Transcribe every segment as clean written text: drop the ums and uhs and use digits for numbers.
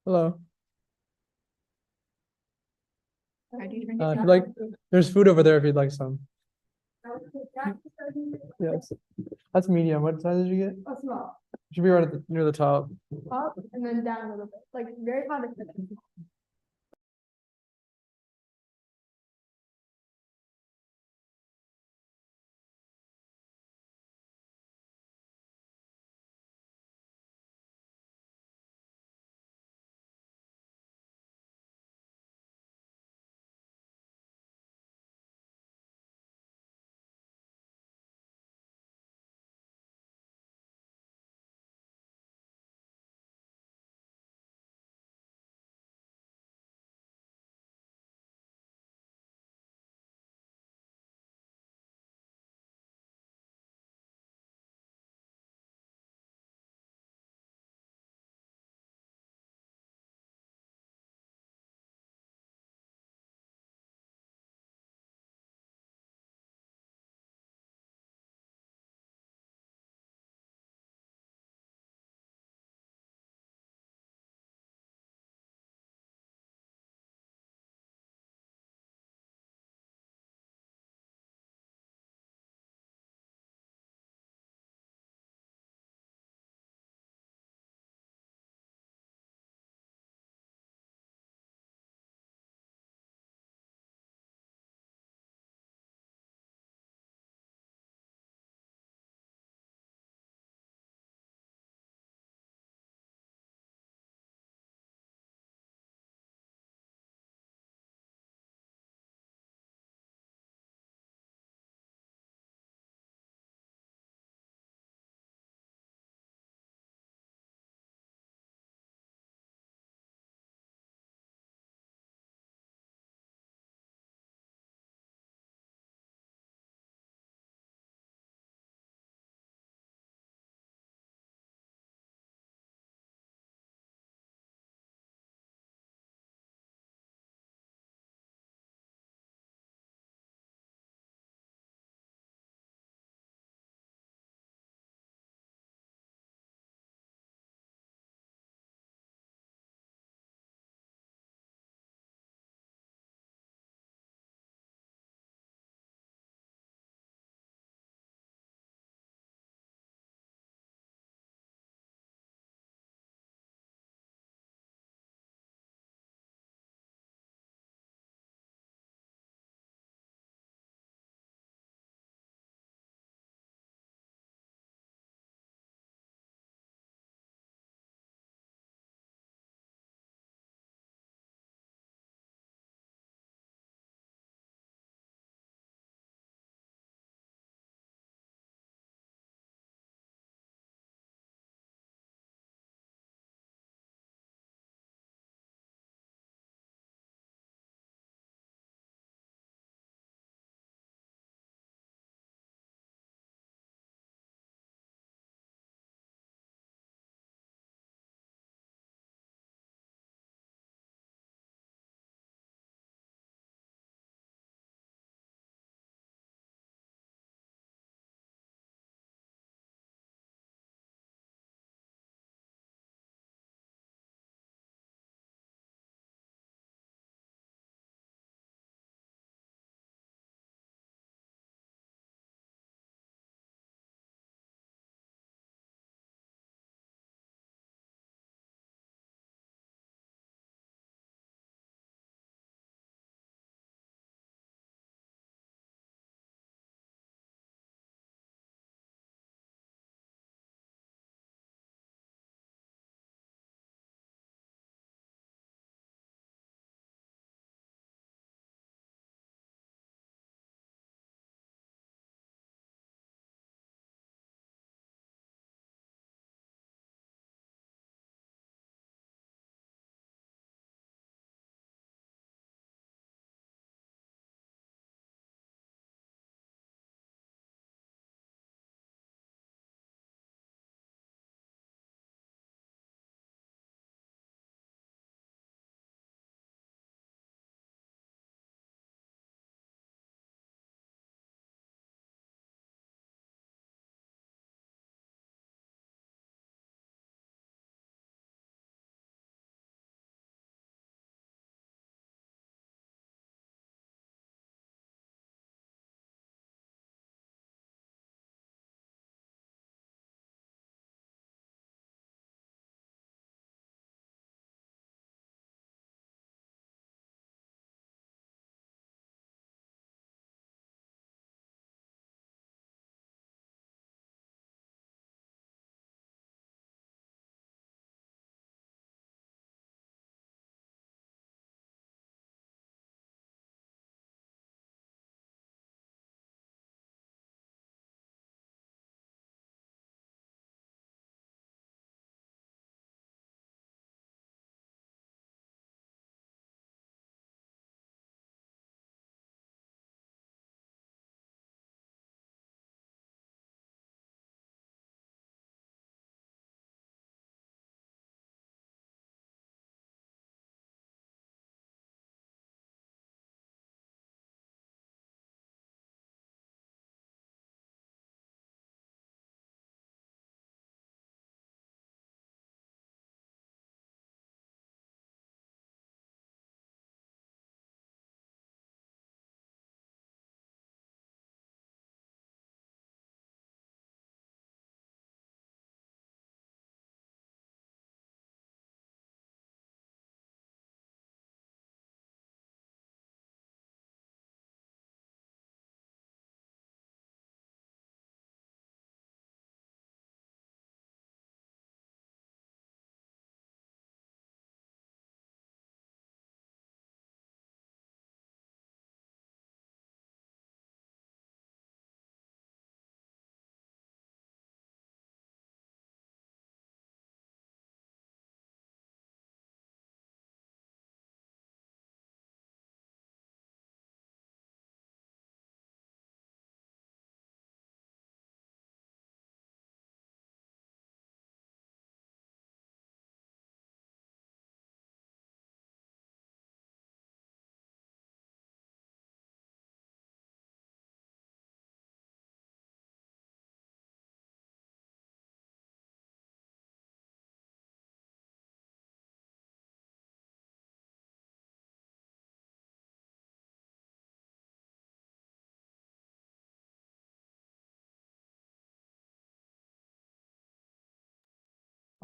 Hello. Alright, do you drink If it? you'd like, there's food over there if you'd like some. Yes. That's medium. What size did you get? Oh, small. Should be right at near the top. Up and then down a little bit, like very hard to fit.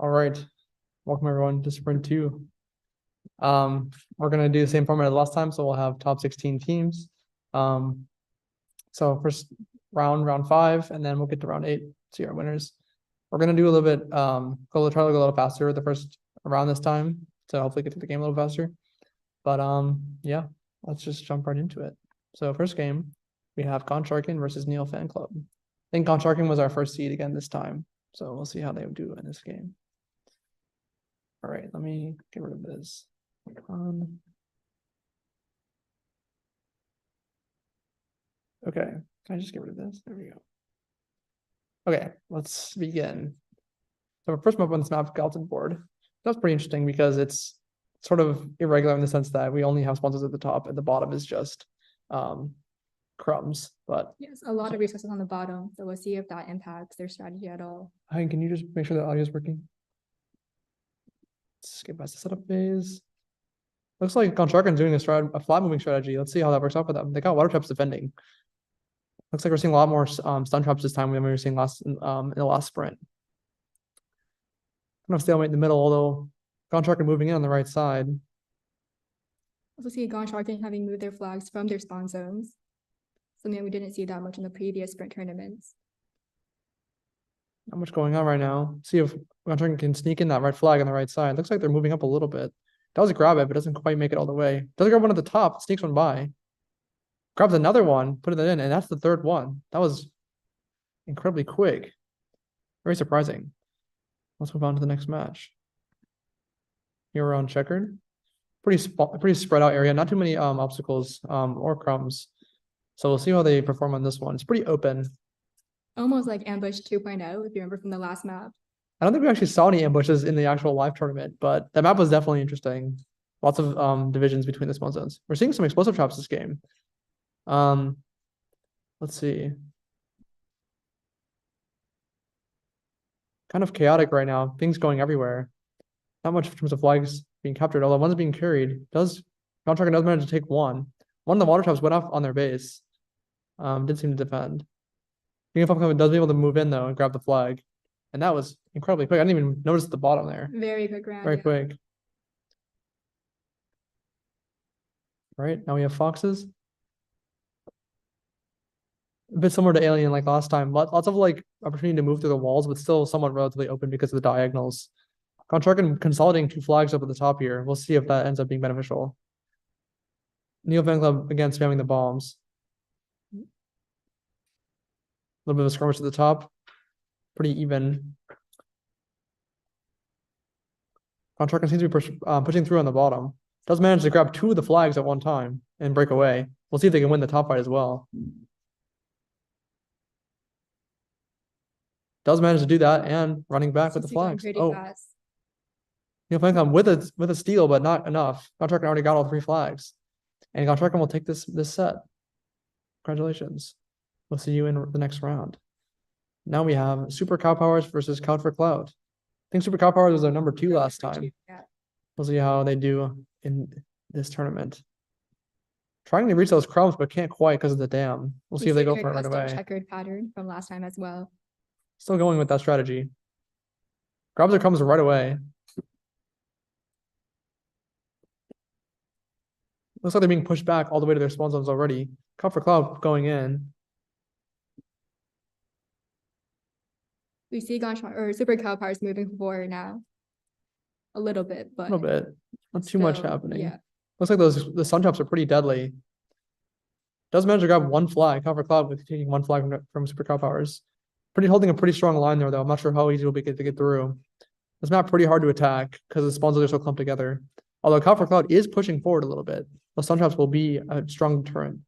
All right. Welcome everyone to Sprint 2. We're gonna do the same format as last time, so we'll have top 16 teams. So first round 5, and then we'll get to round 8, see our winners. We're gonna do a little bit, try to go a little faster the first round this time to hopefully get through the game a little faster. But yeah, let's just jump right into it. So first game, we have Goncharkin versus Neil Fan Club. I think Goncharkin was our first seed again this time, so we'll see how they do in this game. All right, let me get rid of this. Okay, can I just get rid of this? There we go. Okay, let's begin. So our first map on this map, Galton board. That's pretty interesting because it's sort of irregular in the sense that we only have sponsors at the top and the bottom is just crumbs. But yes, a lot of resources on the bottom. So we'll see if that impacts their strategy at all. hi, can you just make sure the audio is working? Let's skip past the setup phase. Looks like Goncharkin's doing a flat moving strategy. Let's see how that works out for them. They got water traps defending. Looks like we're seeing a lot more stun traps this time than we were seeing in the last sprint. Kind of stalemate in the middle, although Goncharkin moving in on the right side. Also see Goncharkin having moved their flags from their spawn zones. Something we didn't see that much in the previous sprint tournaments. Not much going on right now. See if Goncharkin can sneak in that red flag on the right side. Looks like they're moving up a little bit. Does grab it, but doesn't quite make it all the way. Does grab one at the top, sneaks one by. Grabs another one, put it in, and that's the third one. That was incredibly quick. Very surprising. Let's move on to the next match. Here we're on checkered. Pretty spread out area. Not too many obstacles or crumbs. So we'll see how they perform on this one. It's pretty open. Almost like Ambush 2.0, if you remember from the last map. I don't think we actually saw any ambushes in the actual live tournament, but that map was definitely interesting. Lots of divisions between the spawn zones. We're seeing some explosive traps this game. Let's see. Kind of chaotic right now. Things going everywhere. Not much in terms of flags being captured, although one's being carried. Goncharkin does manage to take one. One of the water traps went off on their base. Didn't seem to defend. Camel does be able to move in though and grab the flag. And that was incredibly quick. I didn't even notice the bottom there. Very quick round. Very yeah. quick. All right, now we have foxes. A bit similar to Alien like last time. Lots of like opportunity to move through the walls, but still somewhat relatively open because of the diagonals. Goncharkin consolidating 2 flags up at the top here. We'll see if that ends up being beneficial. Neil Fan Club again spamming the bombs. A little bit of a skirmish at the top. Pretty even. Goncharkin seems to be pushing through on the bottom. Does manage to grab 2 of the flags at one time and break away. We'll see if they can win the top fight as well. Does manage to do that and running back with the flags. Oh, Fast. Neil Fan Club with a steal, but not enough. Goncharkin already got all 3 flags. And Goncharkin will take this set. Congratulations. We'll see you in the next round. Now we have Super Cow Powers versus Cloud for Cloud. I think Super Cow Powers was our number 2 last time. Yeah. We'll see how they do in this tournament. Trying to reach those crumbs, but can't quite because of the dam. We'll see if they go for it right away. Checkered pattern from last time as well. Still going with that strategy. Grabs their crumbs right away. Looks like they're being pushed back all the way to their spawn zones already. Cloud for Cloud going in. We see Super Cow Powers moving forward now. A little bit, but A little bit. Not too much still, happening. Yeah. Looks like the sun traps are pretty deadly. Does manage to grab 1 flag, Cloud for Cloud with taking 1 flag from Super Cow Powers. Holding a pretty strong line there though. I'm not sure how easy it'll be to get through. This map pretty hard to attack because the spawns are so clumped together. Although Cloud for Cloud is pushing forward a little bit. The sun traps will be a strong deterrent.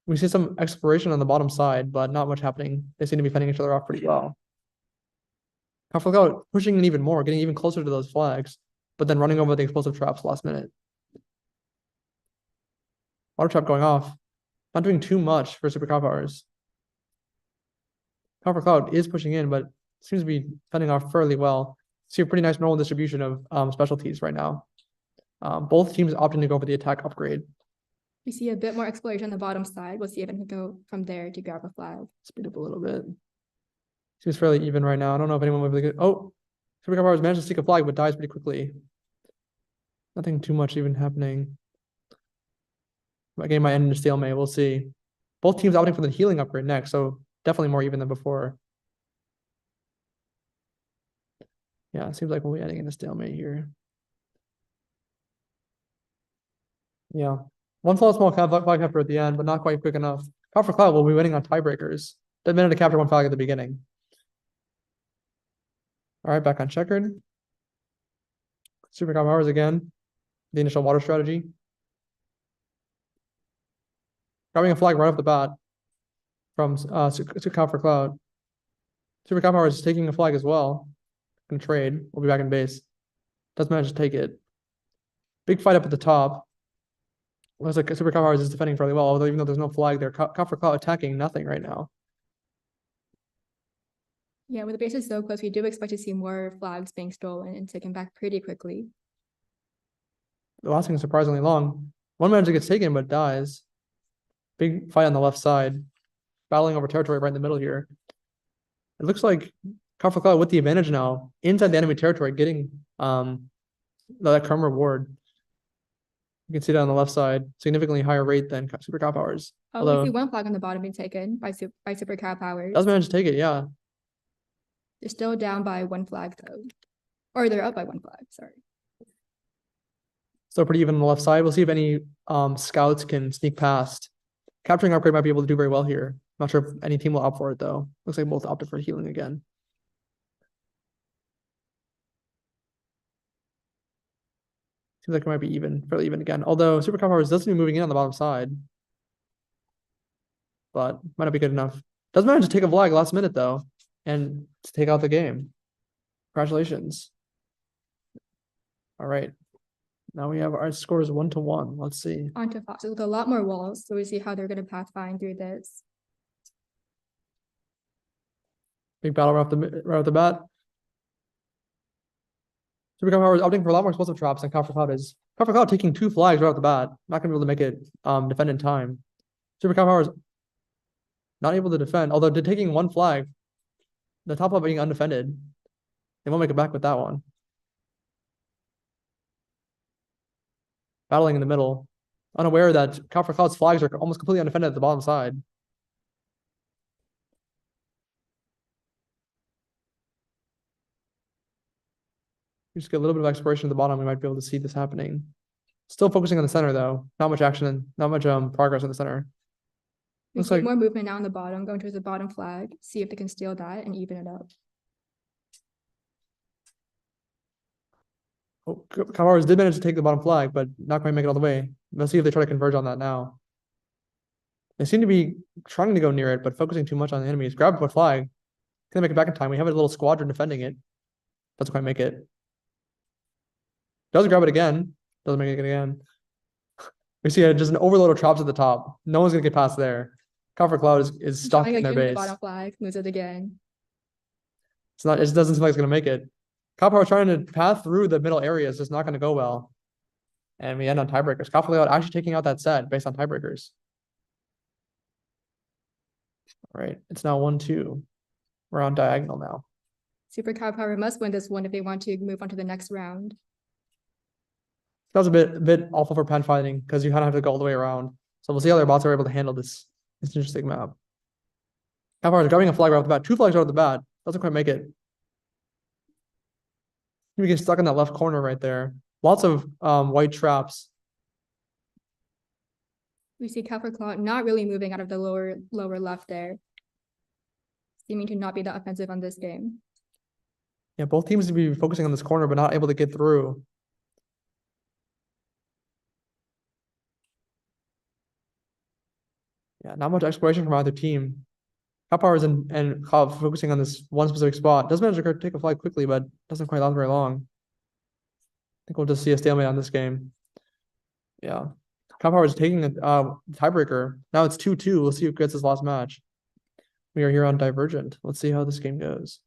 We see some exploration on the bottom side, but not much happening. They seem to be fending each other off pretty well. Cloud for Cloud pushing in even more, getting even closer to those flags, but then running over the explosive traps last minute. Water trap going off. Not doing too much for Super Cow Powers. Cloud for Cloud is pushing in, but seems to be fending off fairly well. See a pretty nice normal distribution of specialties right now. Both teams opting to go for the attack upgrade. We see a bit more exploration on the bottom side. We'll see if it can go from there to grab a flag. Speed up a little bit. Seems fairly even right now. I don't know if anyone will be good. Oh, Super Cow Powers managed to seek a flag, but dies pretty quickly. Nothing too much even happening. That game might end in a stalemate. We'll see. Both teams opting for the healing upgrade next, so definitely more even than before. Yeah, it seems like we'll be ending in a stalemate here. Yeah. One small flag capture at the end, but not quite quick enough. Cloud for Cloud will be winning on tiebreakers. That minute to capture one flag at the beginning. All right, back on checkered. Super Cow Powers again. The initial water strategy. Grabbing a flag right off the bat from Super Cow for Cloud. Super Cow Powers is taking a flag as well. Gonna trade. We'll be back in base. Does manage to take it. Big fight up at the top. Looks like Super Cow Powers is defending fairly well, although even though there's no flag there, Cow for Cloud attacking nothing right now. Yeah, with the bases so close, we do expect to see more flags being stolen and taken back pretty quickly. The lasting is surprisingly long. One manager gets taken but dies. Big fight on the left side. Battling over territory right in the middle here. It looks like Cow for Cloud with the advantage now inside the enemy territory, getting that Crumb reward. You can see that on the left side, significantly higher rate than Super Cow Powers. Oh, Although we see one flag on the bottom being taken by Super Cow Powers. does manage to take it, yeah. They're still down by one flag though. Or they're up by one flag, sorry. Still pretty even on the left side. We'll see if any scouts can sneak past. Capturing upgrade might be able to do very well here. Not sure if any team will opt for it though. Looks like both opted for healing again. Seems like it might be even, fairly even again. Although Super Cow Powers does seem to be moving in on the bottom side. But might not be good enough. Does manage to take a flag last minute though. And to take out the game. Congratulations. All right. Now we have our scores 1-1. Let's see. Onto Foxes with a lot more walls, so we see how they're gonna pathfind through this. Big battle right off the bat. Super Cow Powers opting for a lot more explosive traps than Cow for Cloud is. Cow for Cloud taking 2 flags right off the bat. Not gonna be able to make it defend in time. Super Cow Powers not able to defend, although they're taking 1 flag. The top of being undefended. They won't make it back with that one. Battling in the middle. Unaware that Cow for Cloud's flags are almost completely undefended at the bottom side. We just get a little bit of exploration at the bottom. We might be able to see this happening. Still focusing on the center though. Not much action, not much progress in the center. We Looks see like more movement now on the bottom, going towards the bottom flag, see if they can steal that and even it up. Cow Powers did manage to take the bottom flag, but not quite make it all the way. Let's see if they try to converge on that now. They seem to be trying to go near it, but focusing too much on the enemies. Grab a flag. Can make it back in time? We have a little squadron defending it. Doesn't quite make it. Does grab it again. Doesn't make it again. We see just an overload of traps at the top. No one's gonna get past there. Cow for Cloud is stuck Trying in their again with base. the bottom flag, moves it again. It's not. It doesn't seem like it's gonna make it. Cow Power trying to path through the middle area is just not gonna go well. And we end on tiebreakers. Cow for Cloud actually taking out that set based on tiebreakers. All right, it's now 1-2. We're on diagonal now. Super Cow Power must win this one if they want to move on to the next round. That was a bit awful for pen fighting because you kind of have to go all the way around. So we'll see how their bots are able to handle this. It's an interesting map. Cow Power is grabbing a flag right off the bat. 2 flags right off the bat. Doesn't quite make it. We get stuck in that left corner right there. Lots of white traps. We see Cow for Cloud not really moving out of the lower left there. Seeming to not be that offensive on this game. Yeah, both teams to be focusing on this corner, but not able to get through. Yeah, not much exploration from either team. Cow Powers and Cloud focusing on this one specific spot. Does manage to take a flag quickly, but doesn't quite last very long. I think we'll just see a stalemate on this game. Yeah. Cow Powers taking a tiebreaker. Now it's 2-2. We'll see who gets this last match. We are here on Divergent. Let's see how this game goes.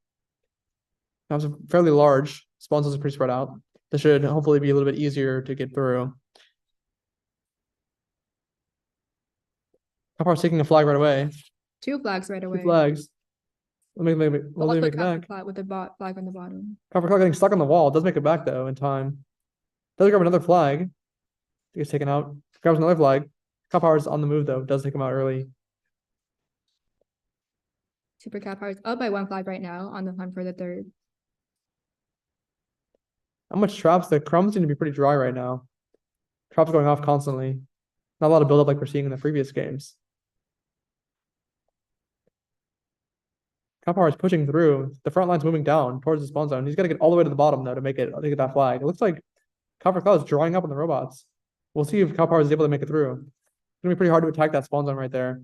That was fairly large. Spawns are pretty spread out. This should hopefully be a little bit easier to get through. Cow Power's taking a flag right away. 2 flags right away. 2 flags. Will they Also make it cover back? flag with the flag on the bottom. Cover cloud getting stuck on the wall. Does make it back though in time. Does grab another flag. Gets taken out. Grabs another flag. Cop Power's on the move though. Does take him out early. Super Cat Power is up by 1 flag right now on the hunt for the third. How much traps? The Crumbs seem to be pretty dry right now. Traps going off constantly. Not a lot of buildup like we're seeing in the previous games. Cop Power is pushing through. The front line's moving down towards the spawn zone. He's got to get all the way to the bottom though to make it. Get that flag. It looks like Copper Cloud is drawing up on the robots. We'll see if Cop Power is able to make it through. It's gonna be pretty hard to attack that spawn zone right there.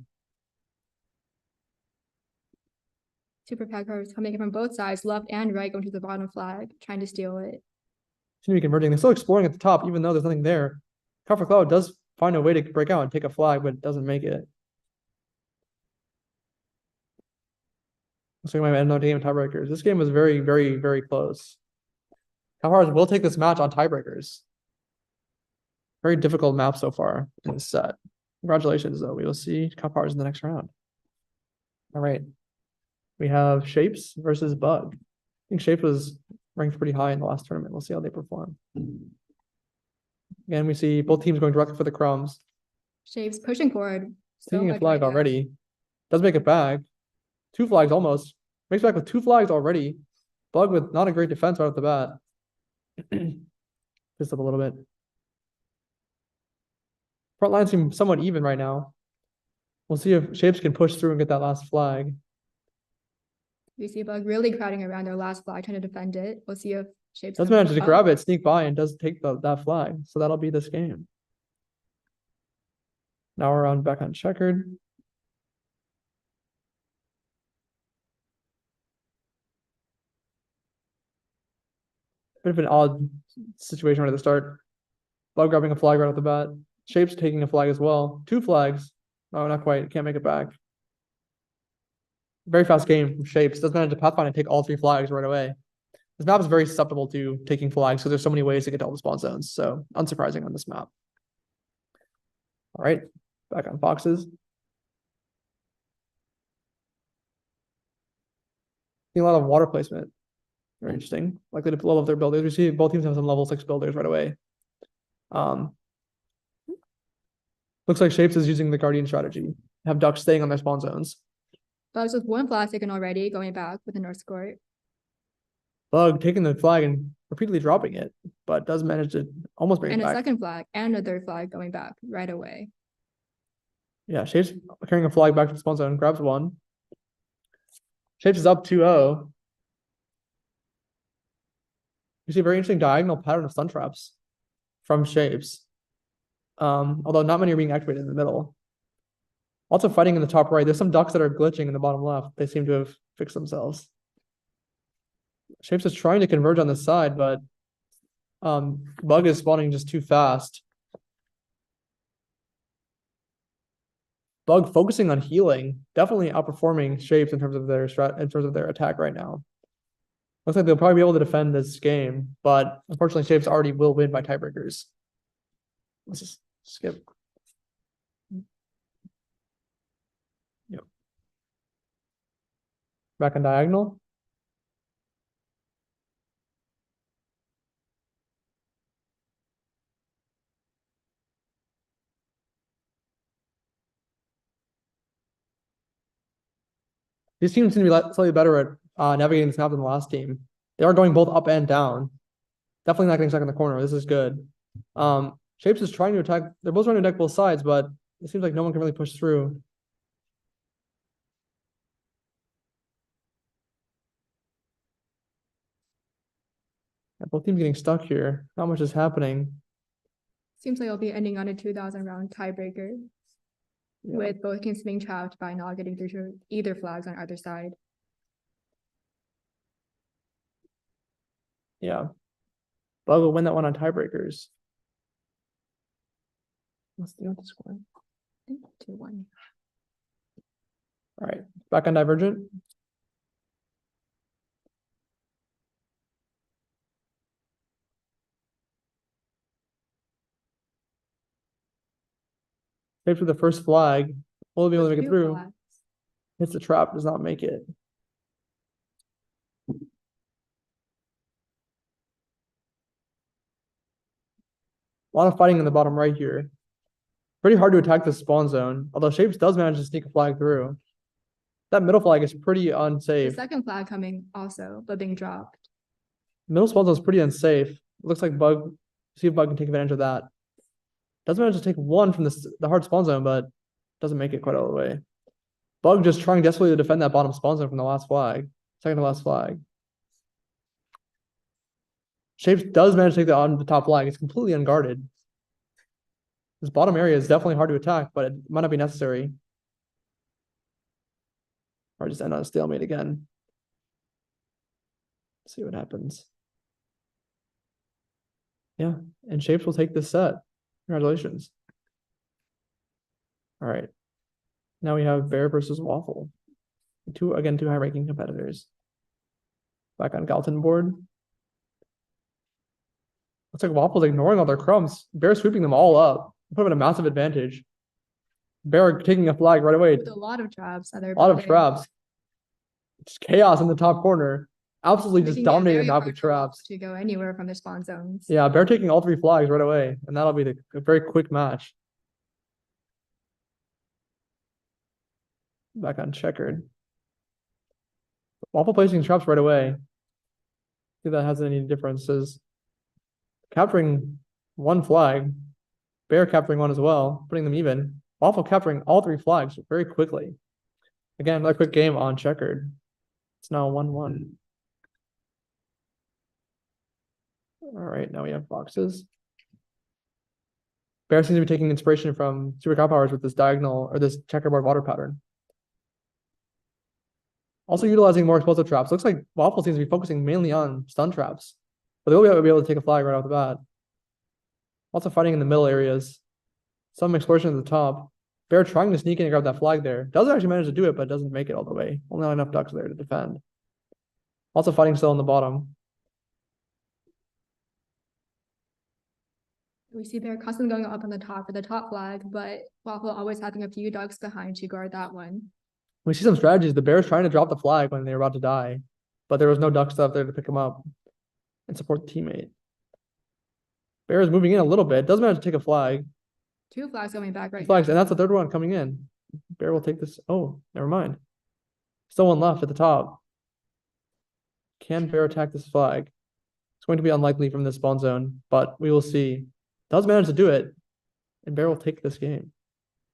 Super Cat Power is coming in from both sides, left and right, going to the bottom flag, trying to steal it. Seem to be converging. They're still exploring at the top, even though there's nothing there. Copper Cloud does find a way to break out and take a flag, but doesn't make it. So we might end up taking tiebreakers. This game was very, very, very close. Copper will take this match on tiebreakers. Very difficult map so far in this set. Congratulations, though. We will see Copper in the next round. All right. We have Shapes versus Bug. I think Shape was ranked pretty high in the last tournament. We'll see how they perform. Again, we see both teams going directly for the Crumbs. Shapes pushing forward. So Taking a much flag right now. already. Does make it back. 2 flags almost. Makes back with 2 flags already. Bug with not a great defense right off the bat. Pissed up a little bit. Front line seem somewhat even right now. We'll see if Shapes can push through and get that last flag. We see Bug really crowding around their last flag, trying to defend it. We'll see if Shapes Does can manage to pull up. grab it, sneak by, and does take that flag. So that'll be this game. Now we're on back on checkered. Bit of an odd situation right at the start. Bug grabbing a flag right off the bat. Shapes taking a flag as well. 2 flags. No, not quite. Can't make it back. Very fast game from Shapes. Does manage to pathfind and take all 3 flags right away. This map is very susceptible to taking flags because there's so many ways to get to all the spawn zones. So unsurprising on this map. All right, back on boxes. See a lot of water placement. Very interesting. Likely to level up their builders. We see both teams have some level 6 builders right away. Looks like Shapes is using the Guardian strategy. Have ducks staying on their spawn zones. Bugs with 1 flag taken already, going back with the North Court. Bug taking the flag and repeatedly dropping it, but does manage to almost bring And it a back. second flag and a third flag going back right away. Yeah, Shapes carrying a flag back to the spawn zone, grabs 1. Shapes is up 2-0. You see a very interesting diagonal pattern of stun traps from Shapes. Although not many are being activated in the middle. Also fighting in the top right. There's some ducks that are glitching in the bottom left. They seem to have fixed themselves. Shapes is trying to converge on the side, but Bug is spawning just too fast. Bug focusing on healing, definitely outperforming Shapes in terms of their attack right now. Looks like they'll probably be able to defend this game, but unfortunately Shapes already will win by tiebreakers. Let's just skip. Yep. Back on diagonal. These teams seem to be slightly better at navigating this map than the last team. They are going both up and down. Definitely not getting stuck in the corner. This is good. Shapes is trying to attack. They're both trying to attack both sides, but it seems like no one can really push through. Yeah, both teams getting stuck here. Not much is happening. Seems like it'll be ending on a 2,000 round tiebreaker, Yeah. with both teams being trapped by not getting through to either flags on either side. Yeah. Bug will win that one on tiebreakers. What's the other score? I think 2-1. All right, back on Divergent. Shapes with the first flag. Will be able to make it Two through. flags. Hits the trap, does not make it. A lot of fighting in the bottom right here. Pretty hard to attack the spawn zone, although Shapes does manage to sneak a flag through. That middle flag is pretty The unsafe. second flag coming also, but being dropped. Middle spawn zone is pretty unsafe. Looks like Bug, see if Bug can take advantage of that. Does manage to take one from the hard spawn zone, but doesn't make it quite all the way. Bug just trying desperately to defend that bottom spawn zone from the last flag. Second to last flag. Shapes does manage to take that on the top flag. It's completely unguarded. This bottom area is definitely hard to attack, but it might not be necessary. Or just end on a stalemate again. See what happens. Yeah, and Shapes will take this set. Congratulations. All right. Now we have Bear versus Waffle. Two high-ranking competitors. Back on Galton board. Looks like Waffle's ignoring all their crumbs. Bear sweeping them all up. Put them at a massive advantage. Bear taking a flag right away. With a lot of traps. A lot of traps. Just chaos in the top corner. Absolutely just dominating the map with traps. To go anywhere from the spawn zones. Yeah, Bear taking all 3 flags right away. And that'll be a very quick match. Back on checkered. Waffle placing traps right away. See if that has any differences. Capturing 1 flag. Bear capturing 1 as well, putting them even. Waffle capturing all 3 flags very quickly. Again, another quick game on checkered. It's now 1-1. All right, now we have boxes. Bear seems to be taking inspiration from Super Cow Powers with this diagonal or this checkerboard water pattern. Also utilizing more explosive traps. Looks like Waffle seems to be focusing mainly on stun traps, but they'll be able to take a flag right off the bat. Also fighting in the middle areas. Some explosion at the top. Bear trying to sneak in and grab that flag there. Doesn't actually manage to do it, but doesn't make it all the way. Only not enough ducks there to defend. Also fighting still in the bottom. We see Bear constantly going up on the top for the top flag, but Waffle always having a few ducks behind to guard that one. We see some strategies. The Bears trying to drop the flag when they were about to die, but there was no ducks up there to pick them up and support the teammate. Bear is moving in a little bit. Doesn't manage to take a flag. 2 flags coming back right Flags, now. and that's the third one coming in. Bear will take this. Oh, never mind. Still 1 left at the top. Can Bear attack this flag? It's going to be unlikely from this spawn zone, but we will see. Does manage to do it, and Bear will take this game.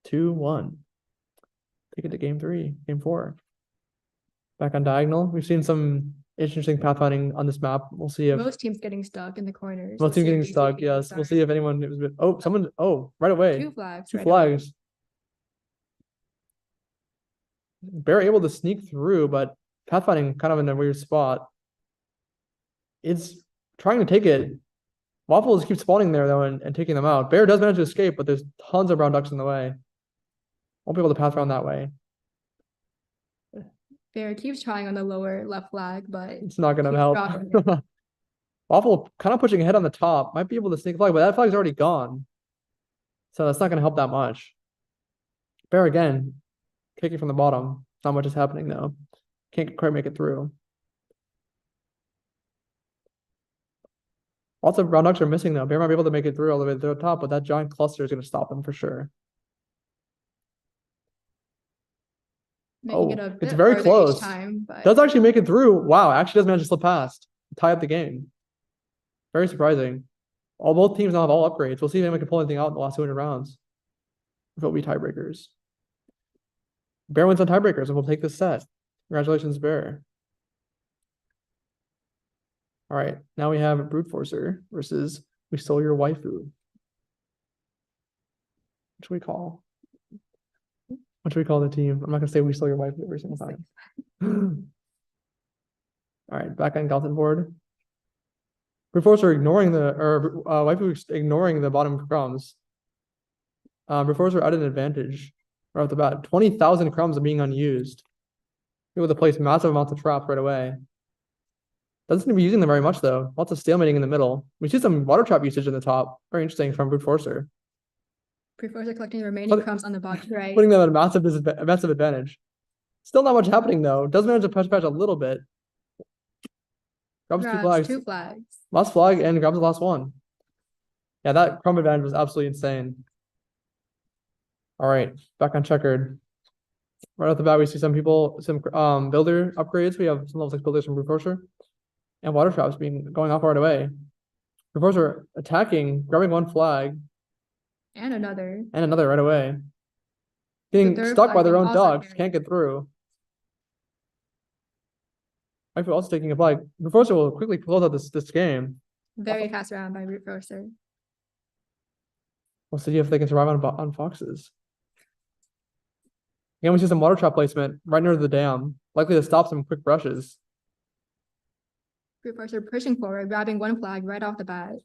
2-1. Take it to game 3, game 4. Back on diagonal. We've seen some interesting pathfinding on this map. We'll see if Most teams getting stuck in the corners. most teams getting stuck. Yes, we'll see if anyone. Someone. Oh, right away. 2 flags. 2 right away. flags. Bear able to sneak through, but pathfinding kind of in a weird spot. It's trying to take it. Waffle just keeps spawning there though and taking them out. Bear does manage to escape, but there's tons of brown ducks in the way. Won't be able to path around that way. Bear keeps trying on the lower left flag, but It's not gonna keeps help. dropping Waffle kind of pushing ahead on the top. Might be able to sneak a flag, but that flag's already gone. So that's not gonna help that much. Bear again, kicking from the bottom. Not much is happening though. Can't quite make it through. Lots of brown ducks are missing though. Bear might be able to make it through all the way to the top, but that giant cluster is gonna stop them for sure. making it a it's bit very farther each close. time, but Does actually make it through. Wow, actually does manage to slip past. Tie up the game. Very surprising. Both teams now have all upgrades. We'll see if anyone can pull anything out in the last 200 rounds. If it'll be tiebreakers. Bear wins on tiebreakers and we'll take this set. Congratulations, Bear. All right, now we have Brute Forcer versus We Stole Your Waifu. What should we call? What should we call the team? I'm not gonna say We Stole Your Waifu every single time. All right, back on Galton board. Brute Forcer ignoring Waifu ignoring the bottom crumbs. Brute Forcer at an advantage right off the bat. 20,000 crumbs are being unused. Able to place massive amounts of traps right away. Doesn't seem to be using them very much though. Lots of stalemating in the middle. We see some water trap usage in the top. Very interesting from Brute Forcer. Forcer collecting the remaining crumbs on the bottom right. Putting them at a massive advantage. Still not much happening though. Does manage to patch a little bit. Grabs 2 flags. 2 flags. Last flag and grabs the last one. Yeah, that Crumb advantage was absolutely insane. All right, back on checkered. Right off the bat, we see some builder upgrades. We have some level 6 builders from Brute Forcer. And water traps going off right away. Brute Forcer attacking, grabbing one flag. And another. And another right away. Getting third stuck by flag their being own also dogs, carried. can't get through. I feel also taking a flag. Brute Forcer will quickly close out this game. Very fast round by Brute Forcer. We'll see if they can survive on foxes. Again, we see some water trap placement right near the dam, likely to stop some quick brushes. Brute Forcer pushing forward, grabbing one flag right off the bat,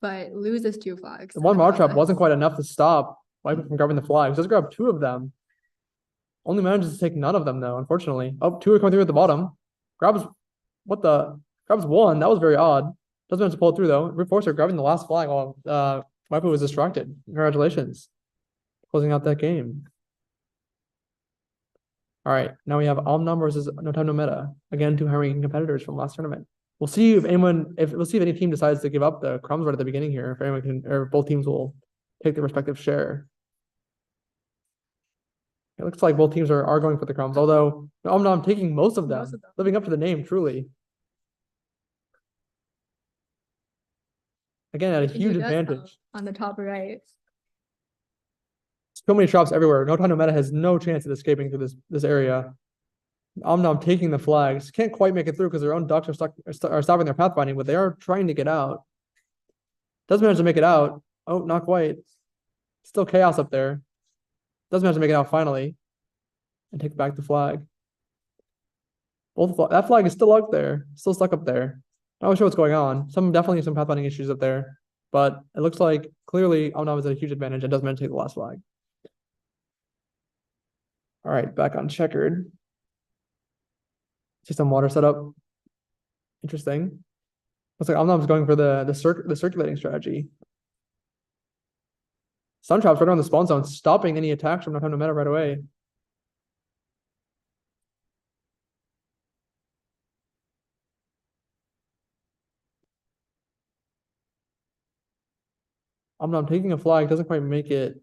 but loses 2 flags. The in one the water trap process. wasn't quite enough to stop Wiper from grabbing the flags. Does grab 2 of them. Only manages to take none of them though, unfortunately. Oh, 2 are coming through at the bottom. Grabs 1. That was very odd. Doesn't manage to pull it through though. Brute Forcer grabbing the last flag while Wiper was distracted. Congratulations. Closing out that game. All right, now we have Omnom versus No Time No Meta. Again, 2 high-ranking competitors from last tournament. We'll see if any team decides to give up the crumbs right at the beginning here. If anyone can, or both teams will take their respective share. It looks like both teams are going for the crumbs, although Omnom taking most of them, living up to the name truly. Again, at a huge advantage. On the top right. So many traps everywhere. No Time No Meta has no chance of escaping through this area. Omnom taking the flags. Can't quite make it through because their own ducks are stopping their pathfinding, but they are trying to get out. Does manage to make it out. Oh, not quite. Still chaos up there. Does manage to make it out finally. And take back the flag. That flag is still up there. Still stuck up there. Not sure what's going on. Definitely some pathfinding issues up there. But it looks like clearly Omnom is at a huge advantage and does manage to take the last flag. All right, back on checkered. See some water setup. Interesting. Looks like Omnom's going for the circulating strategy. Sun traps right around the spawn zone, stopping any attacks from No Time No Meta right away. Omnom taking a flag, doesn't quite make it.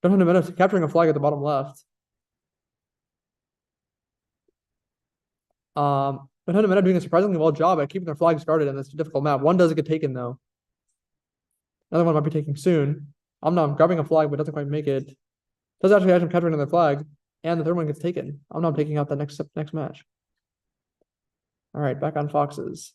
No Time No Meta capturing a flag at the bottom left. No Time No Meta doing a surprisingly well job at keeping their flags guarded in this difficult map. One does get taken though. Another one might be taken soon. Omnom grabbing a flag but doesn't quite make it. Does actually capture another flag, and the third one gets taken. Omnom taking out the next match. All right, back on foxes.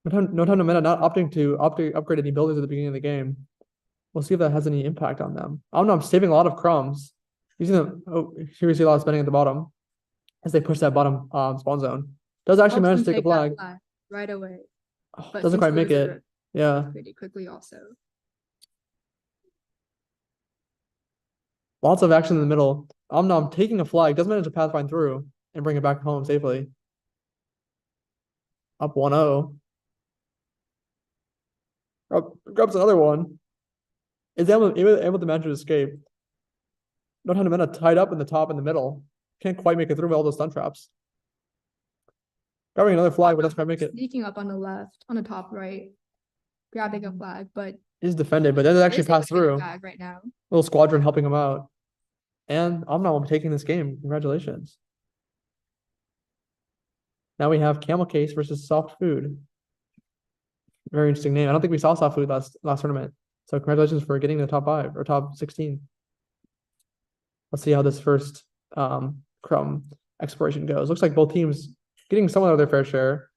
No Time No Meta not opting to upgrade any builders at the beginning of the game. We'll see if that has any impact on them. Omnom saving a lot of crumbs. Using them. Oh, here we see a lot of spending at the bottom as they push that bottom spawn zone. Does actually manage to take a flag right away. Oh, doesn't quite make it. Yeah. Pretty quickly also. Lots of action in the middle. Omnom taking a flag, doesn't manage to pathfind through and bring it back home safely. Up 1-0. Grabs another one. Is able to manage to escape. No Time No Meta tied up in the top in the middle. Can't quite make it through with all those stun traps. Grabbing another flag, but doesn't quite make it. Sneaking up on the left, on the top right, grabbing a flag, but Is defended, but doesn't actually pass through. Right now. Little squadron helping him out. And Omnom will be taking this game. Congratulations. Now we have CamelCase versus Soft Food. Very interesting name. I don't think we saw Soft Food last tournament. So congratulations for getting the top 5 or top 16. Let's see how this first Crumb exploration goes. Looks like both teams getting somewhat of their fair share.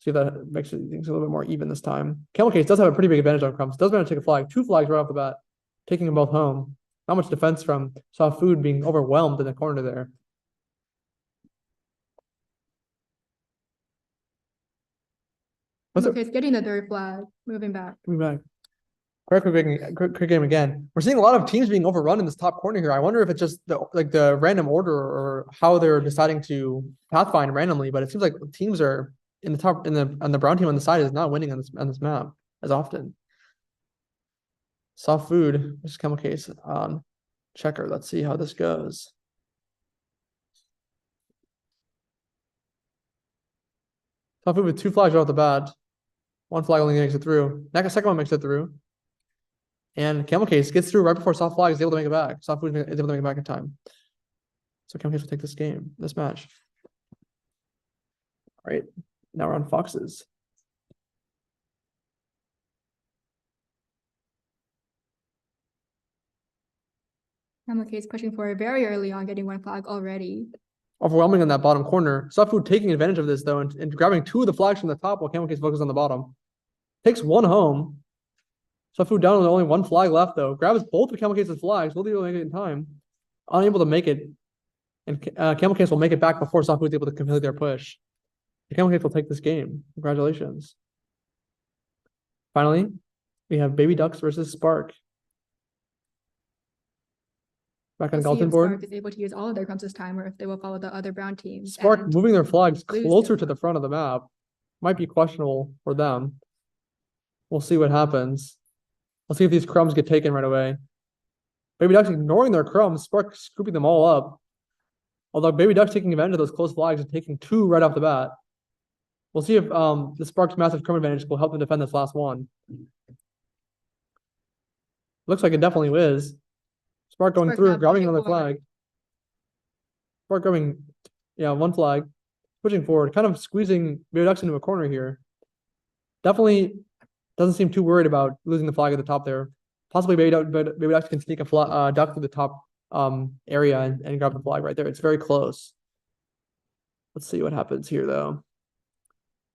See if that makes things a little bit more even this time. CamelCase does have a pretty big advantage on Crumbs. Does manage to take a flag. 2 flags right off the bat, taking them both home. Not much defense from Soft Food being overwhelmed in the corner there. Okay, it's getting the third flag, moving back. Moving back. Quick game again. We're seeing a lot of teams being overrun in this top corner here. I wonder if it's just the random order or how they're deciding to pathfind randomly, but it seems like teams are in the top on the brown team on the side is not winning on this map as often. Soft Food, this CamelCase on checker. Let's see how this goes. Soft food with 2 flags right off the bat. 1 flag only makes it through. Next, second one makes it through. And CamelCase gets through right before soft flag is able to make it back. Soft food is able to make it back in time. So CamelCase will take this match. All right, now we're on foxes. CamelCase pushing forward very early on, getting 1 flag already. Overwhelming in that bottom corner. Soft food taking advantage of this though and grabbing 2 of the flags from the top while CamelCase focuses on the bottom. Takes 1 home. Soft food down with only 1 flag left though. Grabs both of CamelCase's flags. Will be able to make it in time. Unable to make it. And CamelCase will make it back before Soft food is able to complete their push. CamelCase will take this game. Congratulations. Finally, we have BabyDucks versus Spark. Back on We'll see Galton if board. Spark is able to use all of their crumbs this time, or if they will follow the other brown teams. Spark and moving their flags lose closer their to the front of the map. Might be questionable for them. We'll see what happens. We'll see if these crumbs get taken right away. BabyDucks ignoring their crumbs, Spark scooping them all up. Although BabyDucks taking advantage of those close flags and taking 2 right off the bat. We'll see if the Spark's massive crumb advantage will help them defend this last one. Looks like it definitely is. Spark going Spark through, now grabbing pushing another forward. flag. Spark grabbing, 1 flag. Pushing forward, kind of squeezing BearDucks into a corner here. Definitely doesn't seem too worried about losing the flag at the top there. Possibly BabyDucks can sneak a duck through the top area and grab the flag right there. It's very close. Let's see what happens here though.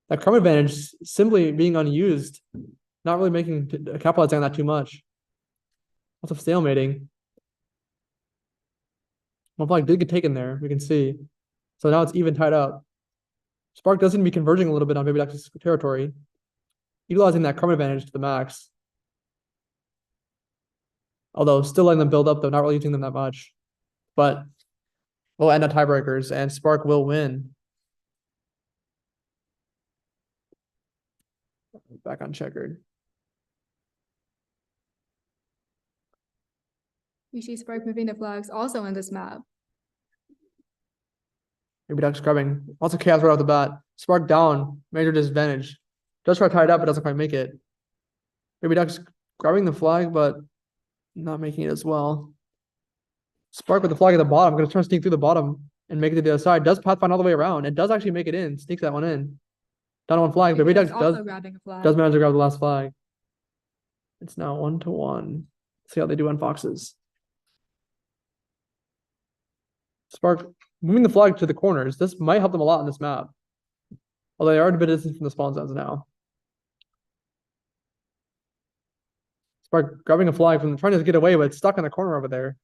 That crumb advantage simply being unused, not really capitalizing on that too much. Lots of stalemating. 1 flag did get taken there, we can see. So now it's even tied up. Spark does seem to be converging a little bit on BabyDucks' territory, utilizing that crumb advantage to the max. Although still letting them build up, though, not really using them that much. But we'll end at tiebreakers, and Spark will win. Back on checkered. We see Spark moving the flags also on this map. BabyDucks grabbing lots of chaos right off the bat. Spark down, major disadvantage. Does try to tie it up, but doesn't quite make it. BabyDucks grabbing the flag, but not making it as well. Spark with the flag at the bottom, going to try to sneak through the bottom and make it to the other side. Does pathfind all the way around and does actually make it in. Sneaks that one in. Down on 1 flag. BabyDucks also grabbing a flag. does manage to grab the last flag. It's now 1-1. See how they do on foxes. Spark moving the flag to the corners. This might help them a lot on this map. Although they are a bit distant from the spawn zones now. Spark grabbing a flag from trying to get away, but it's stuck in the corner over there.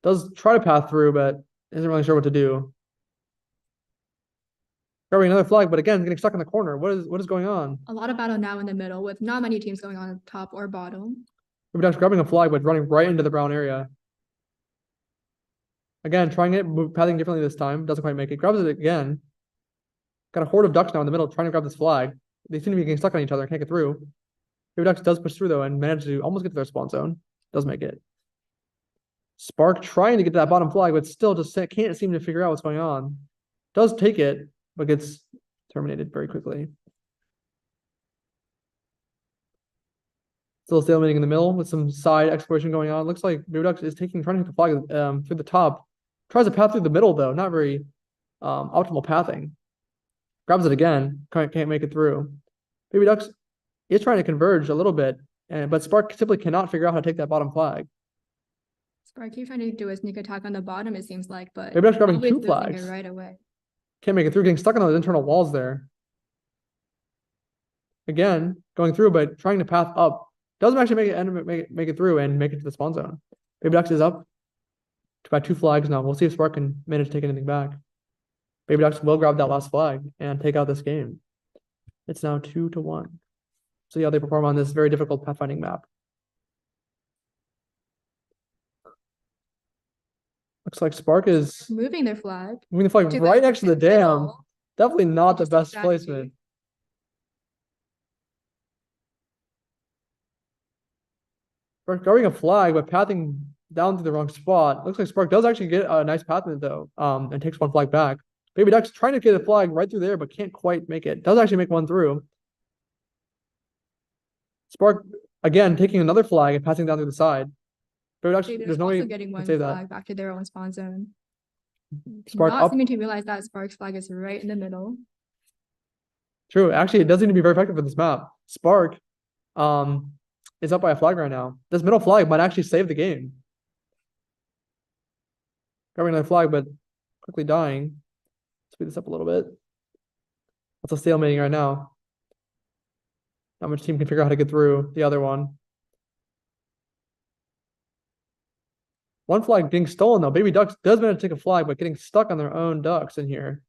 Does try to path through, but isn't really sure what to do. Grabbing another flag, but again, getting stuck in the corner. What is going on? A lot of battle now in the middle with not many teams going on top or bottom. BabyDucks grabbing a flag, but running right into the brown area. Again, trying it, pathing differently this time. Doesn't quite make it. Grabs it again. Got a horde of ducks now in the middle trying to grab this flag. They seem to be getting stuck on each other and can't get through. BabyDucks does push through though and manage to almost get to their spawn zone. Does make it. Spark trying to get to that bottom flag, but still just can't seem to figure out what's going on. Does take it, but gets terminated very quickly. Still stalemating in the middle with some side exploration going on. Looks like BearDucks is trying to hit the flag through the top. Tries to path through the middle though, not very optimal pathing. Grabs it again, can't make it through. BearDucks is trying to converge a little bit, but Spark simply cannot figure out how to take that bottom flag. Spark keeps trying to do a sneak attack on the bottom, it seems like, but BearDucks grabbing always 2 losing flags. it right away. Can't make it through, getting stuck on those internal walls there. Again, going through, but trying to path up. Doesn't actually make it through and make it to the spawn zone. BabyDucks is up by 2 flags now. We'll see if Spark can manage to take anything back. BabyDucks will grab that last flag and take out this game. It's now 2-1. See how they perform on this very difficult pathfinding map. Looks like Spark is Moving their flag. moving the flag to right next to the dam. middle. Definitely not the Interesting best strategy. placement. Spark grabbing a flag, but pathing down to the wrong spot. Looks like Spark does actually get a nice pathment though, and takes 1 flag back. BabyDucks trying to get a flag right through there, but can't quite make it. Does actually make one through. Spark, again, taking another flag and passing down through the side. BabyDucks, Shapez there's no way also to getting one save that. flag back to their own spawn zone. Spark Not up. seeming to realize that Spark's flag is right in the middle. True. Actually, it doesn't need to be very effective for this map. Spark is up by a flag right now. This middle flag might actually save the game. Grabbing another flag, but quickly dying. Speed this up a little bit. That's a stalemating right now. Not much team can figure out how to get through the other one. One flag being stolen though. BabyDucks does manage to take a flag, but getting stuck on their own ducks in here.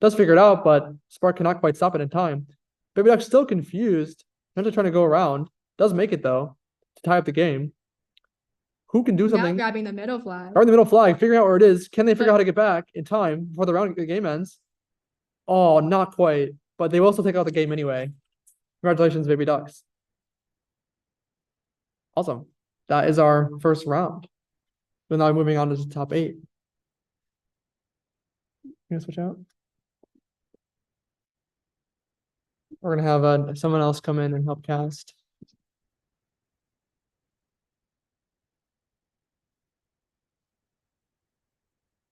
Does figure it out, but Spark cannot quite stop it in time. BabyDucks still confused. Potentially trying to go around. Does make it though to tie up the game. Who can do Now something? grabbing the middle flag. Grabbing the middle flag, figuring out where it is. Can they figure out how to get back in time before the game ends? Oh, not quite. But they will still take out the game anyway. Congratulations, BabyDucks. Awesome. That is our first round. We're now moving on to the top 8. You gonna switch out? We're gonna have someone else come in and help cast.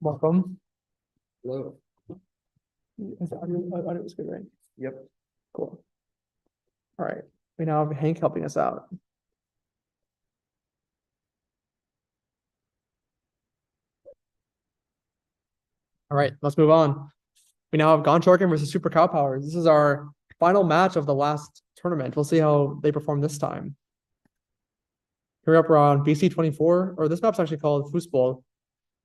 Welcome. Hello. Audio was good, right? Yep. Cool. All right. We now have Hank helping us out. All right, let's move on. We now have Goncharkin versus Super Cow Powers. This is our final match of the last tournament. We'll see how they perform this time. Here we're up around BC 24, or this map's actually called Foosball.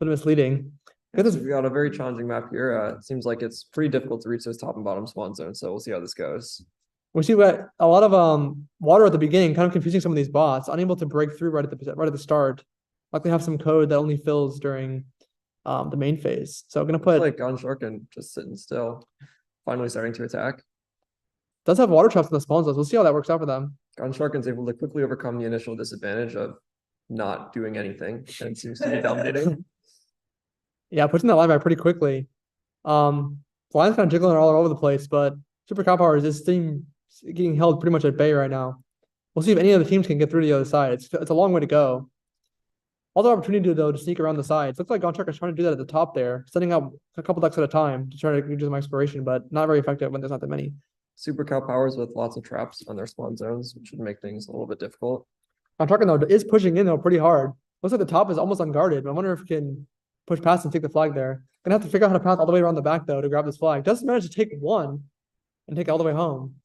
A bit misleading. So we got a very challenging map here. It seems like it's pretty difficult to reach those top and bottom spawn zones, so we'll see how this goes. We see a lot of water at the beginning, kind of confusing some of these bots, unable to break through right at the start. Like they have some code that only fills during the main phase. So I'm gonna put Like Goncharkin just sitting still, finally starting to attack. does have water traps in the spawn zones. We'll see how that works out for them. Goncharkin's able to quickly overcome the initial disadvantage of not doing anything and seems to be dominating. Yeah, pushing that line back pretty quickly. The line's kind of jiggling all over the place, but Super Cow Powers is getting held pretty much at bay right now. We'll see if any of the teams can get through to the other side. It's a long way to go. Other opportunity though to sneak around the sides. Looks like Goncharkin is trying to do that at the top there, setting up a couple ducks at a time to try to do some exploration, but not very effective when there's not that many. Super Cow Powers with lots of traps on their spawn zones, which should make things a little bit difficult. Goncharkin though is pushing in though pretty hard. Looks like the top is almost unguarded, but I wonder if he can push past and take the flag there. Gonna have to figure out how to pass all the way around the back though to grab this flag. Does manage to take one and take it all the way home.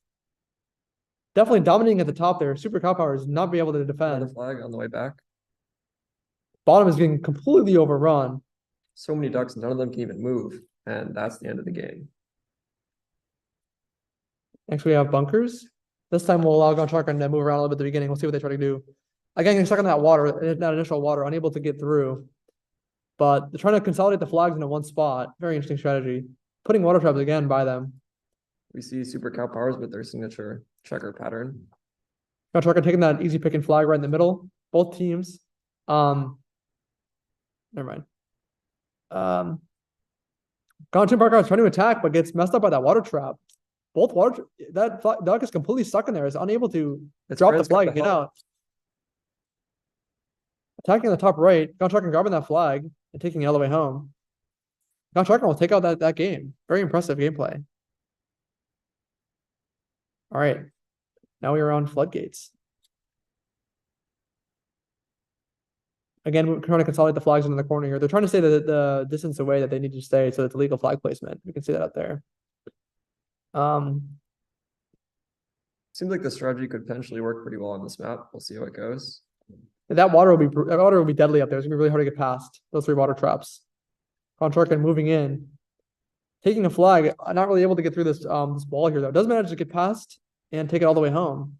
Definitely dominating at the top there. Super Cow Powers not be able to defend. Another flag on the way back. Bottom is getting completely overrun. So many ducks, none of them can even move, and that's the end of the game. Next we have bunkers. This time we'll allow Goncharkin to move around a little bit at the beginning. We'll see what they try to do. Again, getting stuck in that water, that initial water, unable to get through. But they're trying to consolidate the flags into one spot. Very interesting strategy. Putting water traps again by them. We see Super Cow Powers with their signature checker pattern. Goncharkin taking that easy pick and flag right in the middle. Both teams. Never mind. Goncharkin is trying to attack, but gets messed up by that water trap. That duck is completely stuck in there. Is unable to drop the flag and get out. Attacking the top right. Goncharkin grabbing that flag and taking it all the way home. Goncharkin will take out that game. Very impressive gameplay. All right. Now we are on floodgates. Again, we're trying to consolidate the flags into the corner here. They're trying to say that the distance away that they need to stay, so it's a legal flag placement. We can see that up there. Seems like the strategy could potentially work pretty well on this map. We'll see how it goes. That water will be deadly up there. It's gonna be really hard to get past those 3 water traps. Goncharkin moving in, taking a flag. Not really able to get through this this wall here though. Does manage to get past and take it all the way home.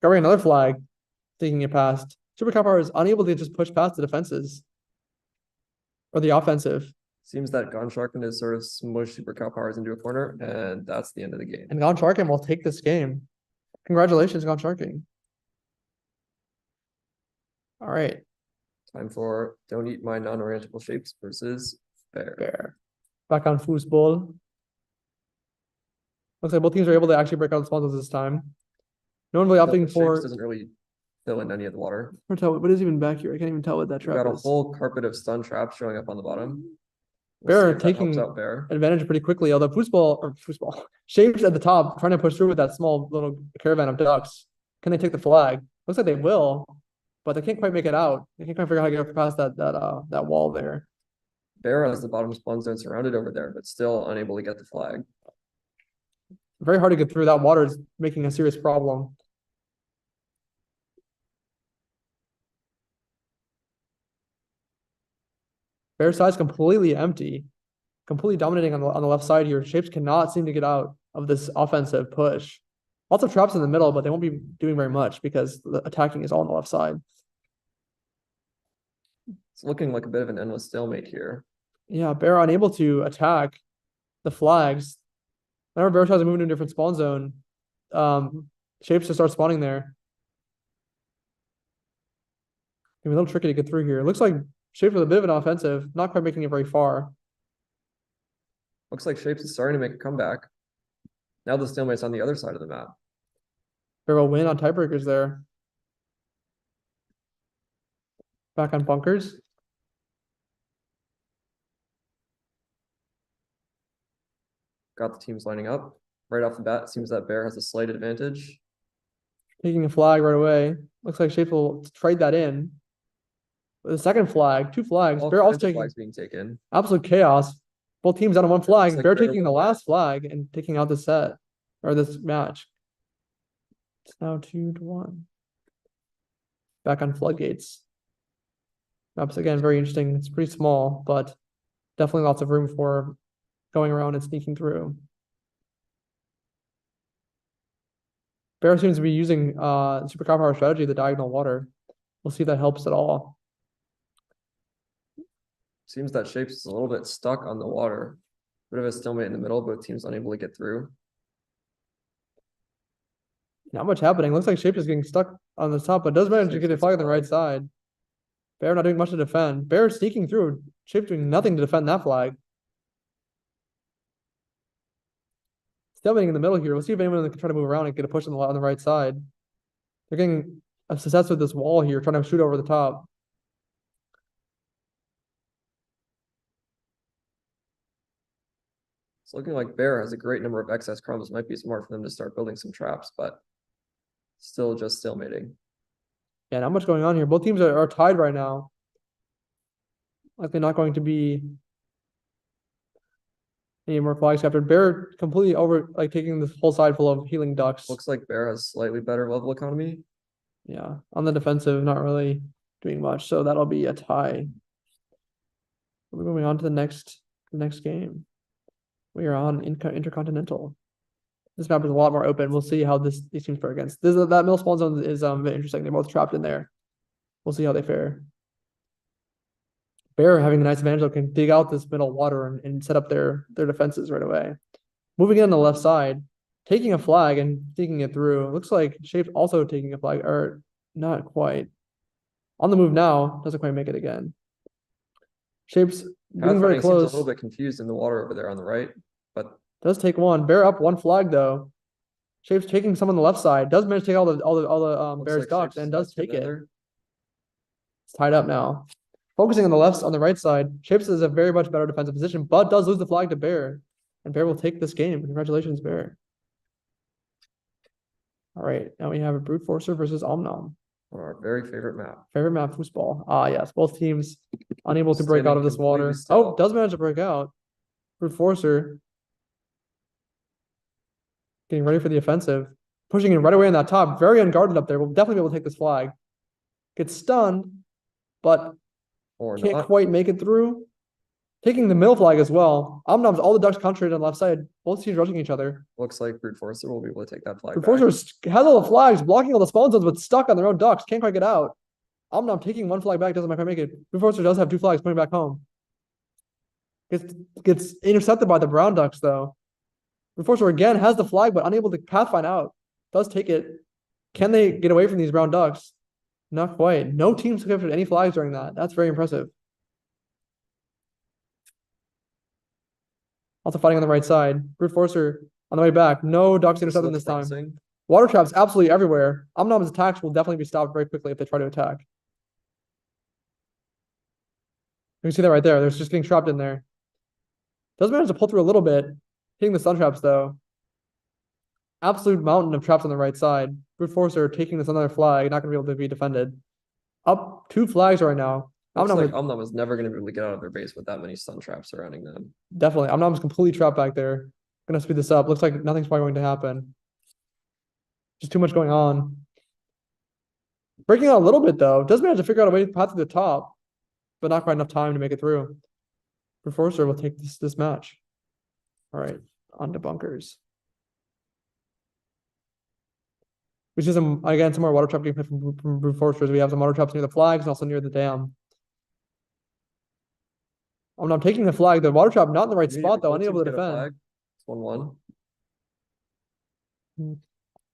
Grabbing another flag, taking it past. Super Cow Power is unable to just push past the defenses or the offensive. Seems that Goncharkin is sort of smushed Super Cow Powers into a corner, and that's the end of the game. And Goncharkin will take this game. Congratulations, Goncharkin. All right. Time for Don't Eat My Non-Orientable Shapes versus Bear. Bear. Back on foosball. Looks like both teams are able to actually break out the spawn zones this time. No one really Except opting the for. Shapes doesn't really fill in any of the water. Hard to tell what is even back here. I can't even tell what that We've trap got a is. whole carpet of stun traps showing up on the bottom. Bear see if that helps taking out Bear. advantage pretty quickly, although foosball Shapes at the top trying to push through with that small little caravan of ducks. Can they take the flag? Looks like they will, but they can't quite make it out. They can't quite figure out how to get past that wall there. Bear has the bottom spawn zone surrounded over there, but still unable to get the flag. Very hard to get through. That water is making a serious problem. Bear side's completely empty, completely dominating on the left side here. Shapes cannot seem to get out of this offensive push. Lots of traps in the middle, but they won't be doing very much because the attacking is all on the left side. It's looking like a bit of an endless stalemate here. Yeah, Bear unable to attack the flags. Whenever Bear tries to move into a different spawn zone, Shapes to start spawning there. It's a little tricky to get through here. It looks like Shapes with a bit of an offensive, not quite making it very far. Looks like Shapes is starting to make a comeback. Now the stalemate's on the other side of the map. Bear will win on tiebreakers there. Back on bunkers. Got the teams lining up. Right off the bat, it seems that Bear has a slight advantage. Taking a flag right away. Looks like Shapes will trade that in. With a second flag, two flags. All Bear also kinds of taking flags being taken. absolute chaos. Both teams out on one flag. like Bear Bear taking the will last flag and taking out the set or this match. It's now 2-1. Back on floodgates. Maps again, very interesting. It's pretty small, but definitely lots of room for going around and sneaking through. Bear seems to be using super power strategy, the diagonal water. We'll see if that helps at all. Seems that Shapes is a little bit stuck on the water. Bit of a stalemate in the middle, both teams unable to get through. Not much happening. Looks like Shapes is getting stuck on the top, but does manage to Shapes get a gets flag a on the right flag. side. Bear not doing much to defend. Bear sneaking through. Shapes doing nothing to defend that flag. Stalemating in the middle here. We'll see if anyone can try to move around and get a push on the right side. They're getting obsessed with this wall here, trying to shoot over the top. It's looking like Bear has a great number of excess crumbs. Might be smart for them to start building some traps, but still just stalemating. Yeah, not much going on here. Both teams are tied right now. Like they're not going to be any more flags captured. Bear completely over, like taking this whole side full of healing ducks. Looks like Bear has slightly better level economy. Yeah, on the defensive, not really doing much. So that'll be a tie. We're moving on to the next game. We are on Intercontinental. This map is a lot more open. We'll see how these teams fare against. That middle spawn zone is a bit interesting. They're both trapped in there. We'll see how they fare. Bear having a nice advantage, though, can dig out this middle water and set up their defenses right away. Moving in on the left side, taking a flag and taking it through. It looks like Shapes also taking a flag, or not quite. On the move now, doesn't quite make it again. Shapes getting very Pathfinding seems a close. little bit confused in the water over there on the right, but Does take one. Bear up one flag though. Shapes taking some on the left side. Does manage to take all the looks Bear's like ducks Shapes and has does good take it. there. It's tied up now. Focusing on the right side. Shapes is a very much better defensive position, but does lose the flag to Bear. And Bear will take this game. Congratulations, Bear. All right, now we have a Brute Forcer versus Omnom. Our very favorite map. Favorite map, foosball. Ah, yes, both teams unable to break Standing out of this water. completely still. Oh, does manage to break out. Brute Forcer getting ready for the offensive. Pushing in right away on that top. Very unguarded up there. We'll definitely be able to take this flag. Gets stunned, but Or can't not. quite make it through. Taking the middle flag as well. Omnom's all the ducks concentrated on the left side. Both teams rushing each other. Looks like Brute Forcer will be able to take that flag Brute back. Forcer has all the flags, blocking all the spawn zones, but stuck on their own ducks. Can't quite get out. Omnom taking one flag back, doesn't quite make it. Brute Forcer does have two flags coming back home. Gets intercepted by the brown ducks though. Brute Forcer again has the flag, but unable to pathfind out. Does take it. Can they get away from these brown ducks? Not quite. No teams captured any flags during that. That's very impressive. Also fighting on the right side. Brute Forcer on the way back. No ducks intercepting this time. Promising. Water traps absolutely everywhere. Omnom's attacks will definitely be stopped very quickly if they try to attack. You can see that right there. They're just getting trapped in there. Does manage to pull through a little bit, hitting the stun traps though. Absolute mountain of traps on the right side. Brute Forcer taking this another flag, not gonna be able to be defended. Up 2 flags right now. Looks Omnom like is Omnom is never going to be able to get out of their base with that many stun traps surrounding them. definitely. Omnom's completely trapped back there. Gonna speed this up. Looks like nothing's probably going to happen. Just too much going on. Breaking out a little bit though. Does manage to figure out a way to path to the top, but not quite enough time to make it through. Brute Forcer will take this match. All right, on to bunkers. We see some again some more water trap gameplay from Brute Forcers. We have some water traps near the flags and also near the dam. I'm taking the flag. The water trap not in the right Maybe spot if though. both Unable to teams get a defend. flag, It's 1-1.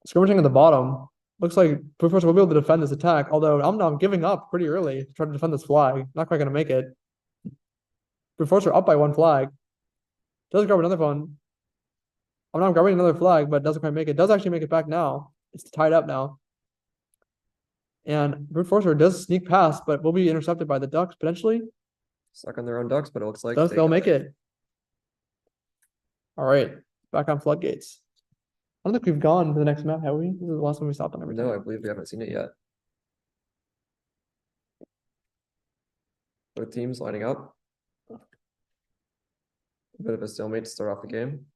Skirmishing at the bottom. Looks like Brute Forcer will be able to defend this attack. Although I'm giving up pretty early to try to defend this flag. Not quite gonna make it. Brute Forcer up by 1 flag. Does grab another one. I'm not grabbing another flag, but doesn't quite make it. Does actually make it back now. It's tied up now. And Brute Forcer does sneak past, but will be intercepted by the Ducks potentially. Stuck on their own ducks, but it looks like They'll make it. All right, back on floodgates. I don't think we've gone to the next map, have we? This is the last one we stopped on every No, I time. believe we haven't seen it yet. Both teams lining up. A bit of a stalemate to start off the game.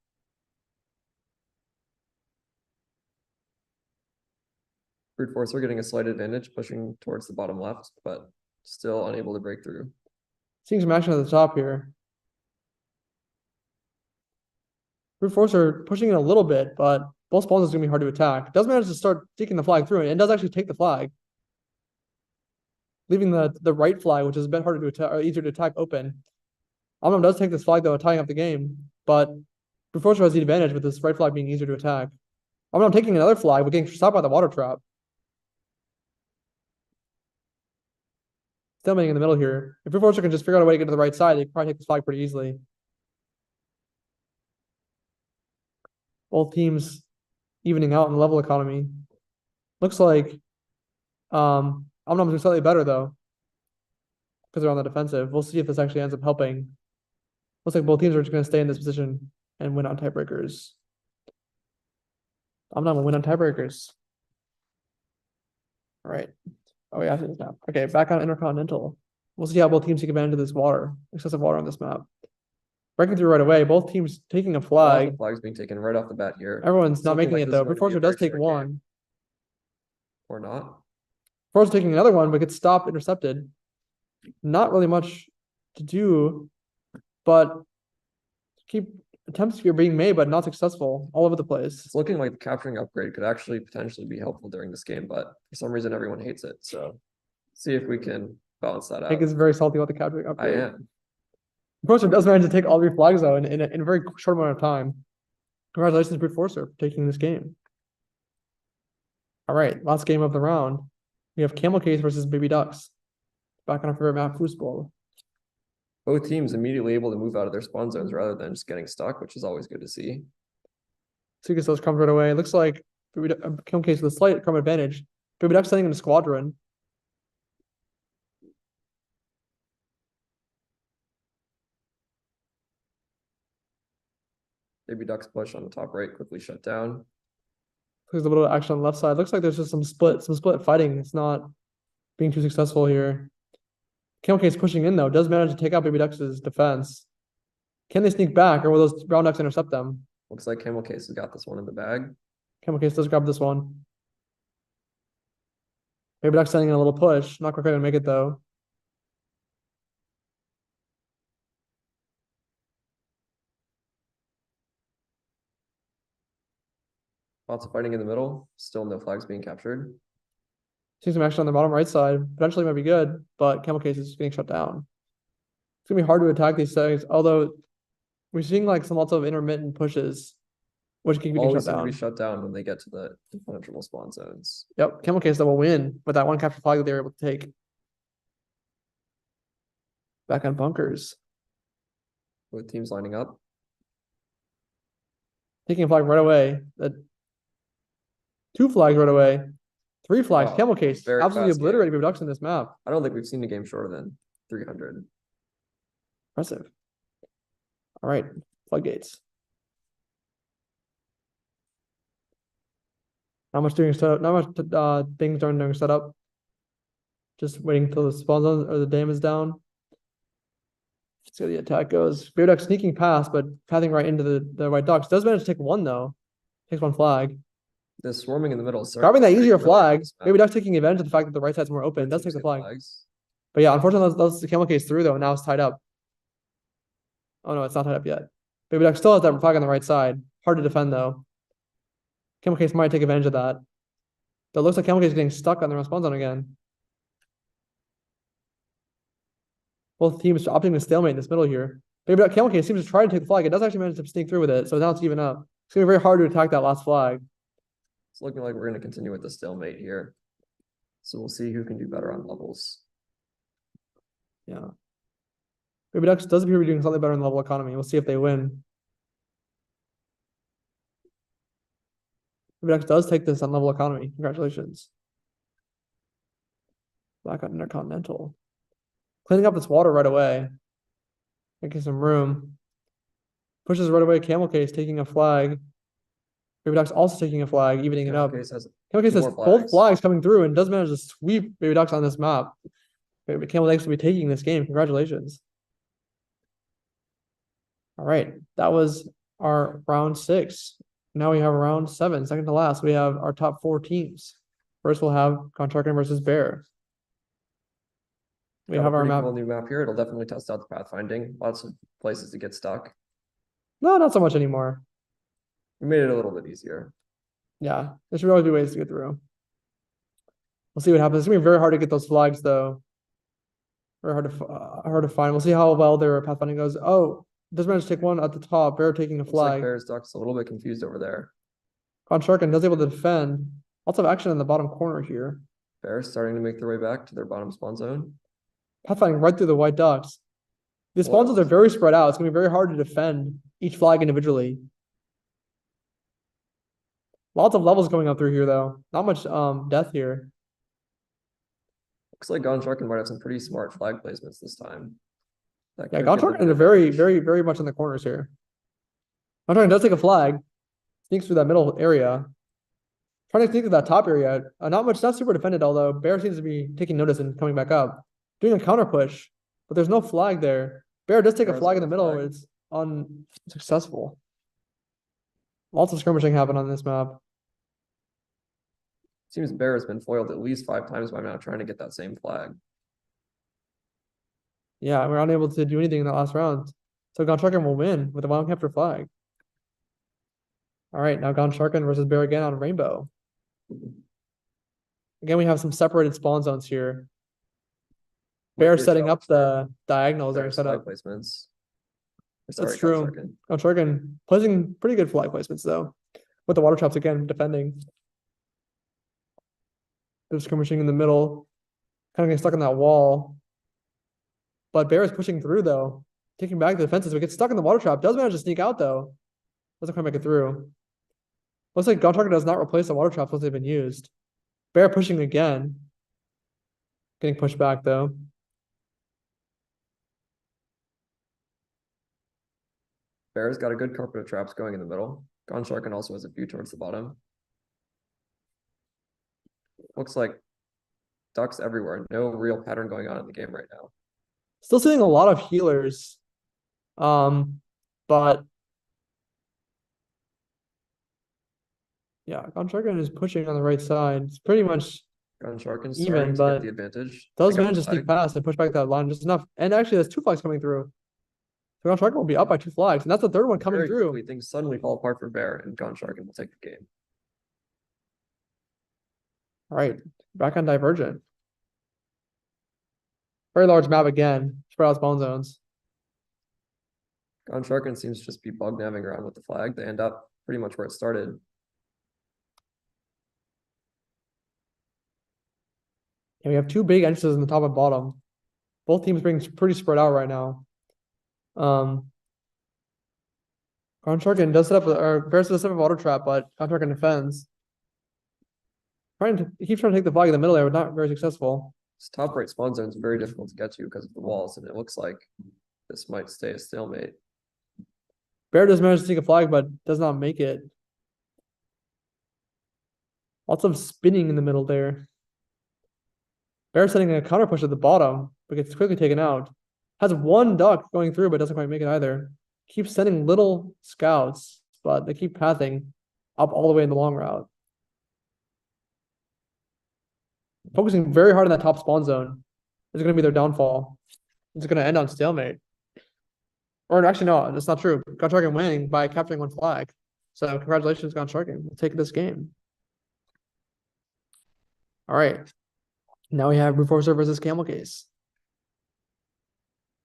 Brute Forcer getting a slight advantage, pushing towards the bottom left, but still unable to break through. Seeing some action at the top here. Brute Forcer pushing it a little bit, but both spawns is gonna be hard to attack. Does manage to start taking the flag through it and does actually take the flag. Leaving the right flag, which is a bit harder to attack or easier to attack open. Omnom does take this flag though, tying up the game, but Brute Forcer has the advantage with this right flag being easier to attack. Omnom taking another flag, but getting stopped by the water trap. Stalemating in the middle here. If Brute Forcer can just figure out a way to get to the right side, they can probably take this flag pretty easily. Both teams evening out in the level economy. Looks like Omnom's doing slightly better though. Because they're on the defensive. We'll see if this actually ends up helping. Looks like both teams are just gonna stay in this position and win on tiebreakers. Omnom will win on tiebreakers. All right. Oh yeah, this map. Okay, back on Intercontinental. We'll see how both teams take advantage of this water, excessive water on this map. Breaking through right away, both teams taking a All the flag. flags being taken right off the bat here. Everyone's It's not looking making like it this though. is going Brute to be a Forcer does very take fair one. game. Or not. Forcer taking another one, but gets stopped, intercepted. Not really much to do, but keep attempts are being made, but not successful all over the place. It's looking like the capturing upgrade could actually potentially be helpful during this game, but for some reason everyone hates it. So see if we can balance that I out. think it's very salty about the capturing I upgrade. am. Forcer does manage to take all 3 flags though in a very short amount of time. Congratulations, Brute Forcer, for taking this game. All right, last game of the round. We have CamelCase versus BabyDucks. Back on our favorite map, Foosball. Both teams immediately able to move out of their spawn zones rather than just getting stuck, which is always good to see. So you get those crumbs right away. It looks like CamelCase with a slight crumb advantage. BabyDucks sending in a squadron. BabyDucks push on the top right quickly shut down. There's a little action on the left side. Looks like there's just some split fighting. It's not being too successful here. CamelCase pushing in though, does manage to take out BabyDucks' defense. Can they sneak back or will those brown ducks intercept them? Looks like CamelCase has got this one in the bag. CamelCase does grab this one. BabyDucks sending in a little push. Not quite gonna make it though. Lots of fighting in the middle. Still no flags being captured. Seeing some action on the bottom right side. Potentially might be good, but CamelCase is getting shut down. It's gonna be hard to attack these things, although we're seeing like some lots of intermittent pushes. which can be Always shut seem to be down. shut down when they get to the impenetrable spawn zones. Yep, CamelCase that will win with that one capture flag that they were able to take. Back on bunkers. With teams lining up. Taking a flag right away. Two flags right away. Three flags. Wow, CamelCase very absolutely fast game. obliterated BearDucks in this map. I don't think we've seen a game shorter than 300. Impressive. All right, floodgates. Not much doing setup. Not much things during setup. Just waiting till the spawn zone or the dam is down. Let's see how the attack goes. BearDucks sneaking past, but pathing right into the white ducks. Does manage to take one though. Takes one flag. The swarming in the middle. Grabbing that easier really flag. nice map. BearDucks taking advantage of the fact that the right side's more open. Does take Teams the flag. flags. But yeah, unfortunately, that's the CamelCase through though, and now it's tied up. Oh no, it's not tied up yet. BabyDucks still has that flag on the right side. Hard to defend though. CamelCase might take advantage of that. But it looks like CamelCase is getting stuck on the respawn zone again. Both teams opting to stalemate in this middle here. CamelCase seems to try to take the flag. It does actually manage to sneak through with it, so now it's even up. It's gonna be very hard to attack that last flag. It's looking like we're going to continue with the stalemate here. So we'll see who can do better on levels. Yeah. BabyDucks does appear to be doing something better in level economy. We'll see if they win. BabyDucks does take this on level economy. Congratulations. Back on Intercontinental. Cleaning up this water right away. Making some room. Pushes right away. CamelCase taking a flag. BabyDucks also taking a flag, evening it up. CamelCase has CamelCase two has more both flags. flags coming through and does manage to sweep BabyDucks on this map. CamelCase will be taking this game. Congratulations. All right, that was our round 6. Now we have round 7, second to last. We have our top 4 teams. First, we'll have Contractor versus Bear. We Got a have our pretty map. cool new map here. It'll definitely test out the pathfinding. Lots of places to get stuck. No, not so much anymore. We made it a little bit easier. Yeah, there should always be ways to get through. We'll see what happens. It's gonna be very hard to get those flags, though. Very hard to find. We'll see how well their pathfinding goes. Oh, does manage to take one at the top. Bear taking a Looks like flag. BearDucks a little bit confused over there. Contractor does able to defend. Lots of action in the bottom corner here. Bears starting to make their way back to their bottom spawn zone. Pathfinding right through the white ducks. The spawn zones are very spread out. It's gonna be very hard to defend each flag individually. Lots of levels going up through here, though. Not much death here. Looks like Gonchar might have some pretty smart flag placements this time. That Yeah, could give them Gonchar is an very, advantage. very much in the corners here. Gonchar does take a flag, sneaks through that middle area. Trying to sneak through that top area. Not super defended, although Bear seems to be taking notice and coming back up. Doing a counter push, but there's no flag there. Bear does take a Bear's flag in got the a middle, flag. but it's unsuccessful. Lots of skirmishing happened on this map. Seems Bear has been foiled at least 5 times by now trying to get that same flag. Yeah, we're unable to do anything in that last round. So Gonchar will win with a wild capture flag. All right, now Gonchar versus Bear again on Rainbow. Again, we have some separated spawn zones here. Bear With setting your up the diagonals that are Bear's set flag up. placements. That's true. Gonchar placing pretty good flag placements though. With the water traps again defending. They're skirmishing in the middle. Kind of getting stuck on that wall. But Bear is pushing through though. Taking back the defenses, but gets stuck in the water trap. Does manage to sneak out though. Doesn't quite make it through. Looks like Gonchar does not replace the water traps once they've been used. Bear pushing again. Getting pushed back though. Bear's got a good carpet of traps going in the middle. Gonchar also has a few towards the bottom. Looks like ducks everywhere. No real pattern going on in the game right now. Still seeing a lot of healers. But yeah, Gonchar is pushing on the right side. It's pretty much Gonchar Even, starting to but get the advantage. does Pick up manage to the sneak flag. past and push back that line just enough. And actually, there's 2 flags coming through. So Gonchar will be up by 2 flags, and that's the third one coming Very through. quickly, things suddenly fall apart for Bear, and Gonchar will take the game. All right, back on Divergent. Very large map again. Spread out spawn zones. Gonchar seems to just be bug nabbing around with the flag. They end up pretty much where it started. Yeah, we have two big entrances in the top and bottom. Both teams being pretty spread out right now. Consharkin does set up, or Bears does set up an auto trap, but Consharkin defends. He keeps trying to take the flag in the middle there, but not very successful. This top right spawn zone is very difficult to get to because of the walls, and it looks like this might stay a stalemate. Bear does manage to take a flag, but does not make it. Lots of spinning in the middle there. Bear setting a counter push at the bottom, but gets quickly taken out. Has one duck going through, but doesn't quite make it either. Keeps sending little scouts, but they keep pathing up all the way in the long route. Focusing very hard on that top spawn zone is going to be their downfall. It's going to end on stalemate. Or actually, no, that's not true. Consharkin winning by capturing one flag. So congratulations, Consharkin. We'll take this game. All right. Now we have Brute Forcer versus CamelCase.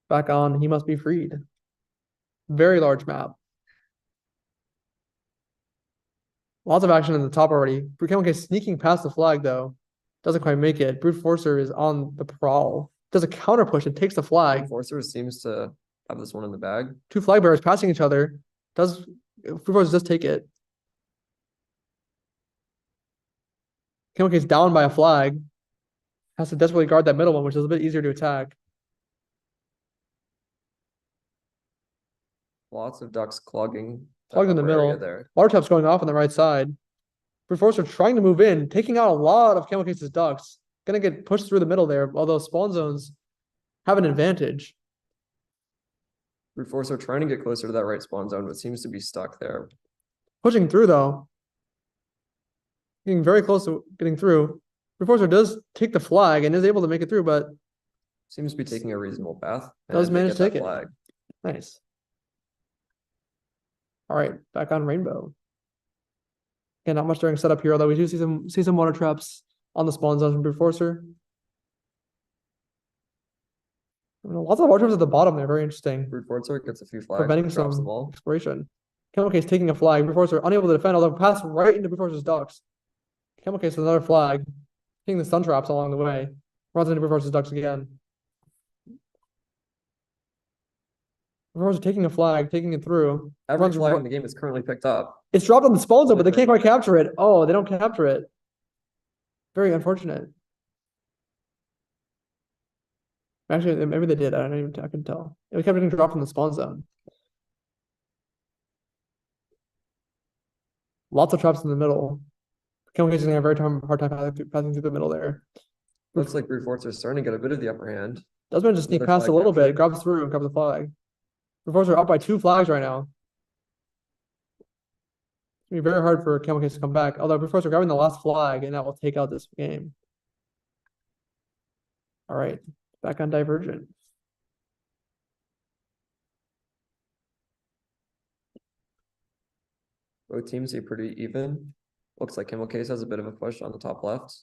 Back on, he must be freed. Very large map. Lots of action in the top already. CamelCase sneaking past the flag though. Doesn't quite make it. Brute Forcer is on the prowl. Does a counter push and takes the flag. Enforcer seems to have this one in the bag. Two flag bearers passing each other. Brute Forcer does take it. CamelCase down by a flag. Has to desperately guard that middle one, which is a bit easier to attack. Lots of ducks clogging. Plugged in the upper area middle. there. Water tap's going off on the right side. Brute Forcer trying to move in, taking out a lot of CamelCase's ducks. Gonna get pushed through the middle there, although spawn zones have an advantage. Brute Forcer trying to get closer to that right spawn zone, but seems to be stuck there. Pushing through though. Getting very close to getting through. Brute Forcer does take the flag and is able to make it through, but Seems to be taking a reasonable path. Does and they manage get to take that it. flag. nice. All right, back on Rainbow. Again, not much during setup here, although we do see some water traps on the spawn zone from Brute Forcer. Lots of water traps at the bottom there, very interesting. Brute Forcer gets a few flags, Preventing drops some them all. exploration. CamelCase taking a flag. Brute Forcer unable to defend, although pass right into Brute Forcer's ducks. CamelCase with another flag. Taking the stun traps along the way. Runs into Brute Forcer's ducks again. Brute Forcer taking a flag, taking it through. Every Runs flag ri- in the game is currently picked up. It's dropped on the spawn zone, but they can't quite capture it. Oh, they don't capture it. Very unfortunate. Actually, maybe they did. I couldn't tell. It kept getting dropped from the spawn zone. Lots of traps in the middle. CamelCase is gonna have a very hard time passing through the middle there. Looks like Brute Forcer is starting to get a bit of the upper hand. Does manage to sneak Another past a flag little bit, captured. grabs through and grabs the flag. Brute Forcer up by 2 flags right now. It's gonna be very hard for CamelCase to come back. Although Brute Forcer grabbing the last flag, and that will take out this game. All right, back on Divergent. Both teams seem pretty even. Looks like CamelCase has a bit of a push on the top left.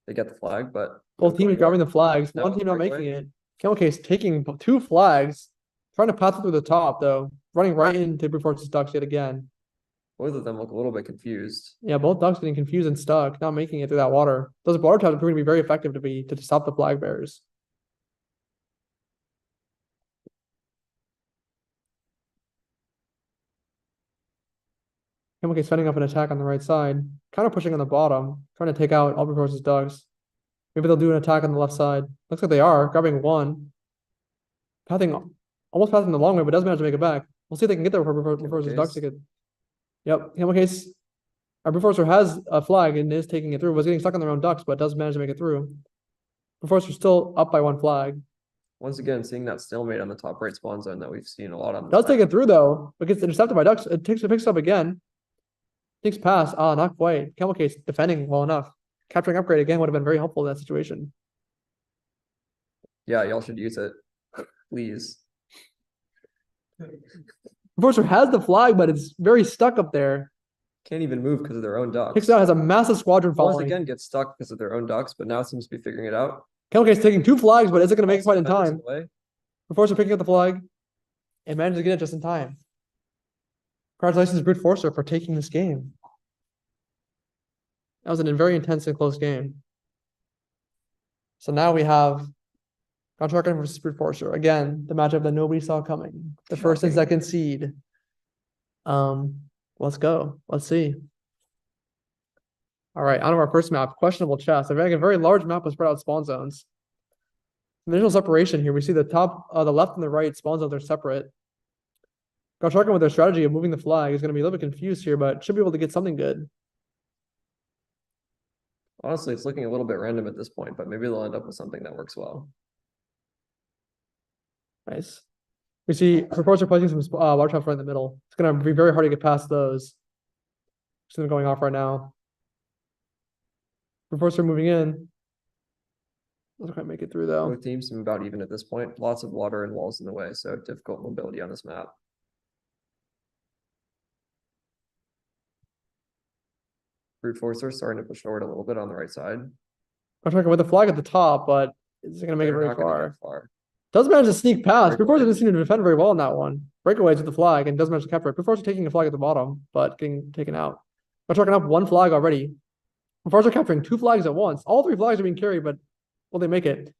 They get the flag, but Both teams grabbing the flags. No, One team not breakaway. making it. CamelCase taking 2 flags, trying to pass through the top though, running right into Brute Forcer's ducks yet again. both of them look a little bit confused. Yeah, both ducks getting confused and stuck, not making it through that water. Those water traps are proving to be very effective to stop the flag bearers. CamelCase setting up an attack on the right side, kind of pushing on the bottom, trying to take out all Brute Forcer's ducks. Maybe they'll do an attack on the left side. Looks like they are, grabbing one. Almost passing the long way, but does manage to make it back. We'll see if they can get there before Brute Forcer's ducks to get. Yep, CamelCase. Our Brute Forcer has a flag and is taking it through. Was getting stuck on their own ducks, but does manage to make it through. Brute Forcer still up by 1 flag. Once again, seeing that stalemate on the top right spawn zone that we've seen a lot on. Does take it through though, but gets intercepted by ducks. It picks it up again. Takes pass. Ah, not quite. CamelCase defending well enough. Capturing upgrade again would have been very helpful in that situation. Yeah, y'all should use it, please. Brute Forcer has the flag, but it's very stuck up there. Can't even move because of their own ducks. Picks it out, has a massive squadron Once following. again, gets stuck because of their own ducks, but now seems to be figuring it out. CamelCase taking 2 flags, but is it going to make it quite in Also time? defends away. Brute Forcer picking up the flag and manages to get it just in time. Congratulations, Brute Forcer, for taking this game. That was a very intense and close game. So now we have Contractor versus Brute Forcer. Again, the matchup that nobody saw coming. The first and Shocking. second seed. Let's go. Let's see. All right, on to our first map, questionable chest. A very large map with spread out spawn zones. Visual separation here. We see the top, the left and the right spawn zones are separate. Contractor with their strategy of moving the flag is going to be a little bit confused here, but should be able to get something good. Honestly, it's looking a little bit random at this point, but maybe they'll end up with something that works well. Nice. We see Reports are placing some water traps right in the middle. It's going to be very hard to get past those. See them going off right now. Reports are moving in. Doesn't quite make it through though. Both teams seem about even at this point. Lots of water and walls in the way, so difficult mobility on this map. Brute Forcer starting to push forward a little bit on the right side. I'm trying with the flag at the top, but it's going to make it They're very not gonna get far. far. Does manage to sneak past. Brute Forcer Breakaway. doesn't seem to defend very well on that one. Breakaways with the flag and does manage to capture it. Brute Forcer taking the flag at the bottom, but getting taken out. I'm talking up one flag already. Brute Forcer capturing two flags at once. All three flags are being carried, but will they make it?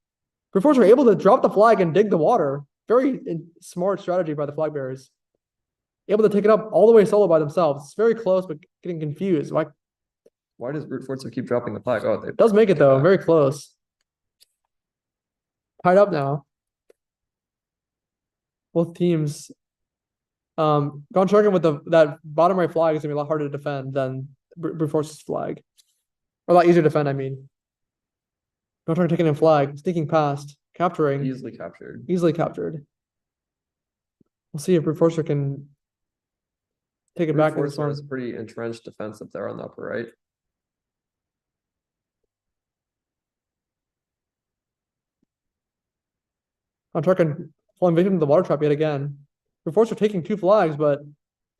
Brute Forcer able to drop the flag and dig the water. Very smart strategy by the flag bearers. Able to take it up all the way solo by themselves. It's very close, but getting confused. Why does Brute Forcer keep dropping the flag? Oh, they Does make it though, back. very close. Tied up now. Both teams. Gone Sharkin with that bottom right flag is gonna be a lot harder to defend than Brute Force's flag. Or a lot easier to defend, I mean. Gone Sharkin taking in flag, sneaking past, capturing, Easily captured. easily captured. We'll see if Brute Forcer can take it Brute back in this Forcer one. has pretty entrenched defense up there on the upper right. Gone Sharkin falling victim to the water trap yet again. Brute Forcer taking two flags, but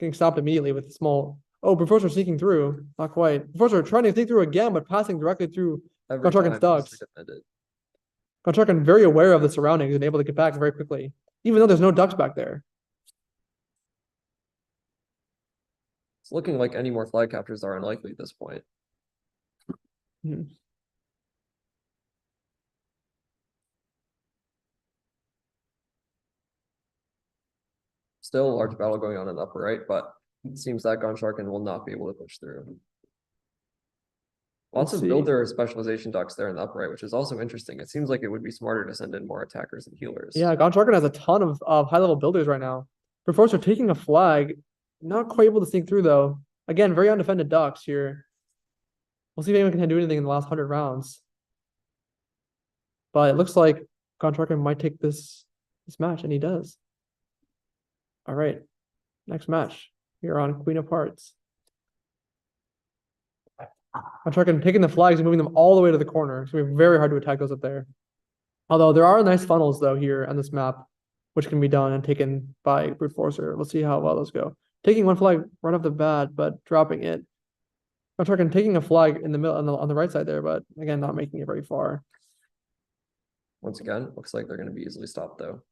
getting stopped immediately with a small. Oh, Brute Forcer sneaking through. Not quite. Brute Forcer trying to sneak through again, but passing directly through. Every Contracting time ducks. easily defended. Gone Sharkin very aware of the surroundings and able to get back very quickly, even though there's no ducks back there. It's looking like any more flag captures are unlikely at this point. Hmm. Still a large battle going on in the upper right, but it seems that Gone Sharkin will not be able to push through. Lots Let's of see. builder specialization ducks there in the upper right, which is also interesting. It seems like it would be smarter to send in more attackers and healers. Yeah, Gone Sharkin has a ton of high level builders right now. Brute Forcer taking a flag, not quite able to sneak through though. Again, very undefended ducks here. We'll see if anyone can do anything in the last 100 rounds. But it looks like Gone Sharkin might take this match, and he does. All right, next match here on Queen of Hearts. Gone Sharkin taking the flags and moving them all the way to the corner. It's gonna be very hard to attack those up there. Although there are nice funnels though here on this map, which can be done and taken by Brute Forcer. We'll see how well those go. Taking one flag right off the bat, but dropping it. Gone Sharkin taking a flag in the middle on the right side there, but again, not making it very far. Once again, looks like they're going to be easily stopped though.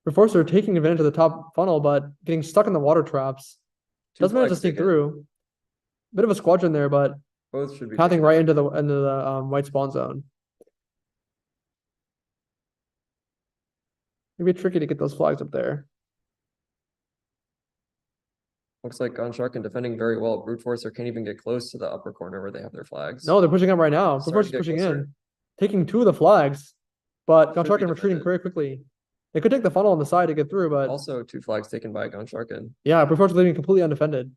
Brute Forcer taking advantage of the top funnel, but getting stuck in the water traps. Two Does manage to flags sneak taken. through. Bit of a squadron there, but Both should be pathing taken. right into the white spawn zone. Maybe tricky to get those flags up there. Looks like Gone Sharkin defending very well. Brute Forcer can't even get close to the upper corner where they have their flags. No, they're pushing up right now. Brute Starting Forcer's to get pushing closer. in, taking two of the flags, but Gone Should be Sharkin retreating defended. very quickly. They could take the funnel on the side to get through, but Also, two flags taken by Gone Sharkin. yeah, Brute Forcer leaving completely undefended.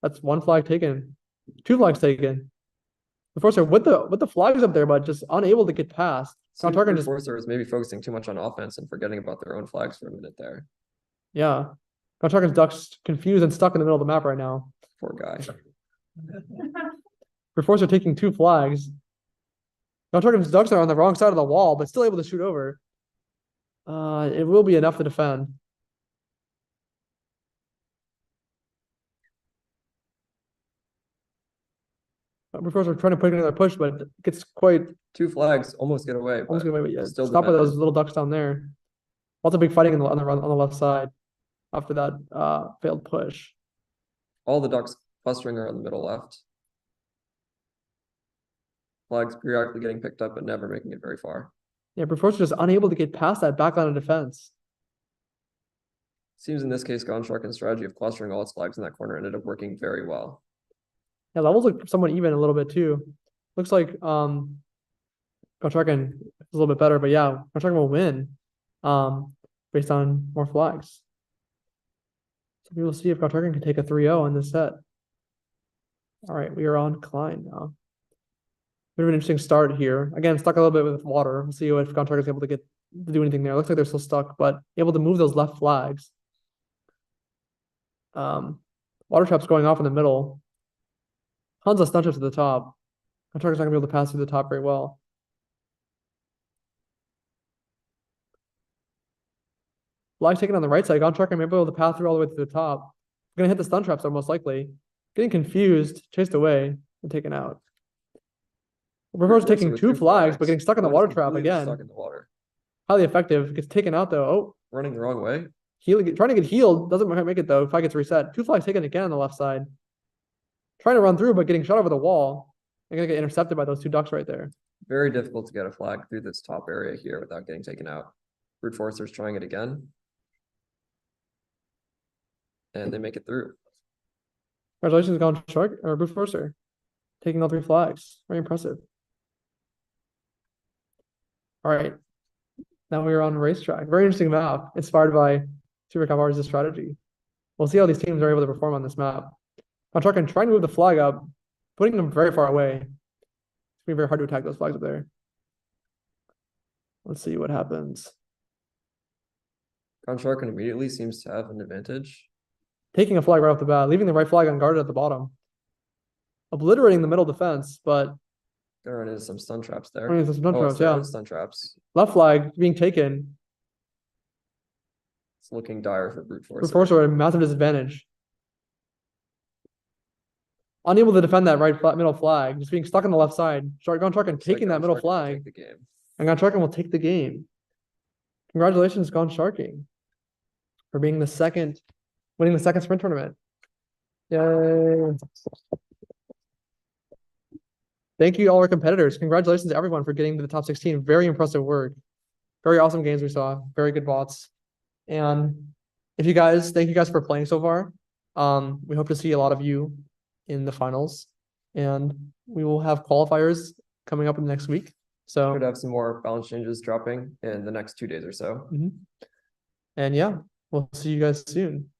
That's one flag taken, two flags taken. Brute Forcer with the flags up there, but just unable to get past. Gone Seems Sharkin Brute just Forcer is maybe focusing too much on offense and forgetting about their own flags for a minute there. yeah. Gone Sharkin's ducks confused and stuck in the middle of the map right now. Poor guy. Brute Forcer taking two flags. Gone Sharkin's ducks are on the wrong side of the wall, but still able to shoot over. It will be enough to defend. Brute Forcer trying to put another push, but it gets quite Two flags almost get away. almost but get away. But yeah, still stop by those defended. little ducks down there. Lots of big fighting on the left side after that failed push. All the ducks clustering are on the middle left. Flags periodically getting picked up, but never making it very far. Yeah, brute force just unable to get past that back line of defense. Seems in this case, Gone Shark and strategy of clustering all its flags in that corner ended up working very well. Yeah, levels look somewhat even a little bit too. Looks like Gotreken is a little bit better, but yeah, Gotreken will win based on more flags. So we will see if Gotreken can take a 3-0 in this set. All right, we are on Klein now. Bit of an interesting start here. Again, stuck a little bit with water. We'll see if Gotreken is able to do anything there. Looks like they're still stuck, but able to move those left flags. Water traps going off in the middle. Tons of stun traps at the top. Gotraken's not gonna be able to pass through the top very well. Flag taken on the right side. Gotreken may be able to pass through all the way to the top. Gonna hit the stun traps, though, most likely. Getting confused, chased away, and taken out. Reverse taking with 2 flags, but getting stuck in the Flags water trap completely again. Stuck in the water. Highly effective. Gets taken out though. Oh, Running the wrong way. healing, trying to get healed. Doesn't make it though. Flag gets reset. 2 flags taken again on the left side. Trying to run through, but getting shot over the wall. They're gonna get intercepted by those 2 ducks right there. Very difficult to get a flag through this top area here without getting taken out. Brute Forcer's trying it again. And they make it through. Congratulations, Gone Shark or Brute Forcer. Taking all 3 flags. Very impressive. All right. Now we are on racetrack. Very interesting map, inspired by Super Cup Hours' strategy. We'll see how these teams are able to perform on this map. Gotreken trying to move the flag up, putting them very far away. It's gonna be very hard to attack those flags up there. Let's see what happens. Gone Shark immediately seems to have an advantage. Taking a flag right off the bat, leaving the right flag unguarded at the bottom. Obliterating the middle defense, but Gonna run into some stun traps there. running into some stun Oh, it's traps, their yeah. own stun traps. Left flag being taken. It's looking dire for Brute Force. Brute Forcer at a massive disadvantage. Unable to defend that middle flag, just being stuck on the left side. Gone Shark and taking that middle flag, The game. and Gone Shark will take the game. Congratulations, Gone Sharking, for being winning the second sprint tournament. Yay! Thank you, all our competitors. Congratulations to everyone for getting to the top 16. Very impressive work. Very awesome games we saw. Very good bots. And thank you guys for playing so far. We hope to see a lot of you in the finals. And we will have qualifiers coming up in the next week. So Could have some more balance changes dropping in the next 2 days or so. and yeah, we'll see you guys soon.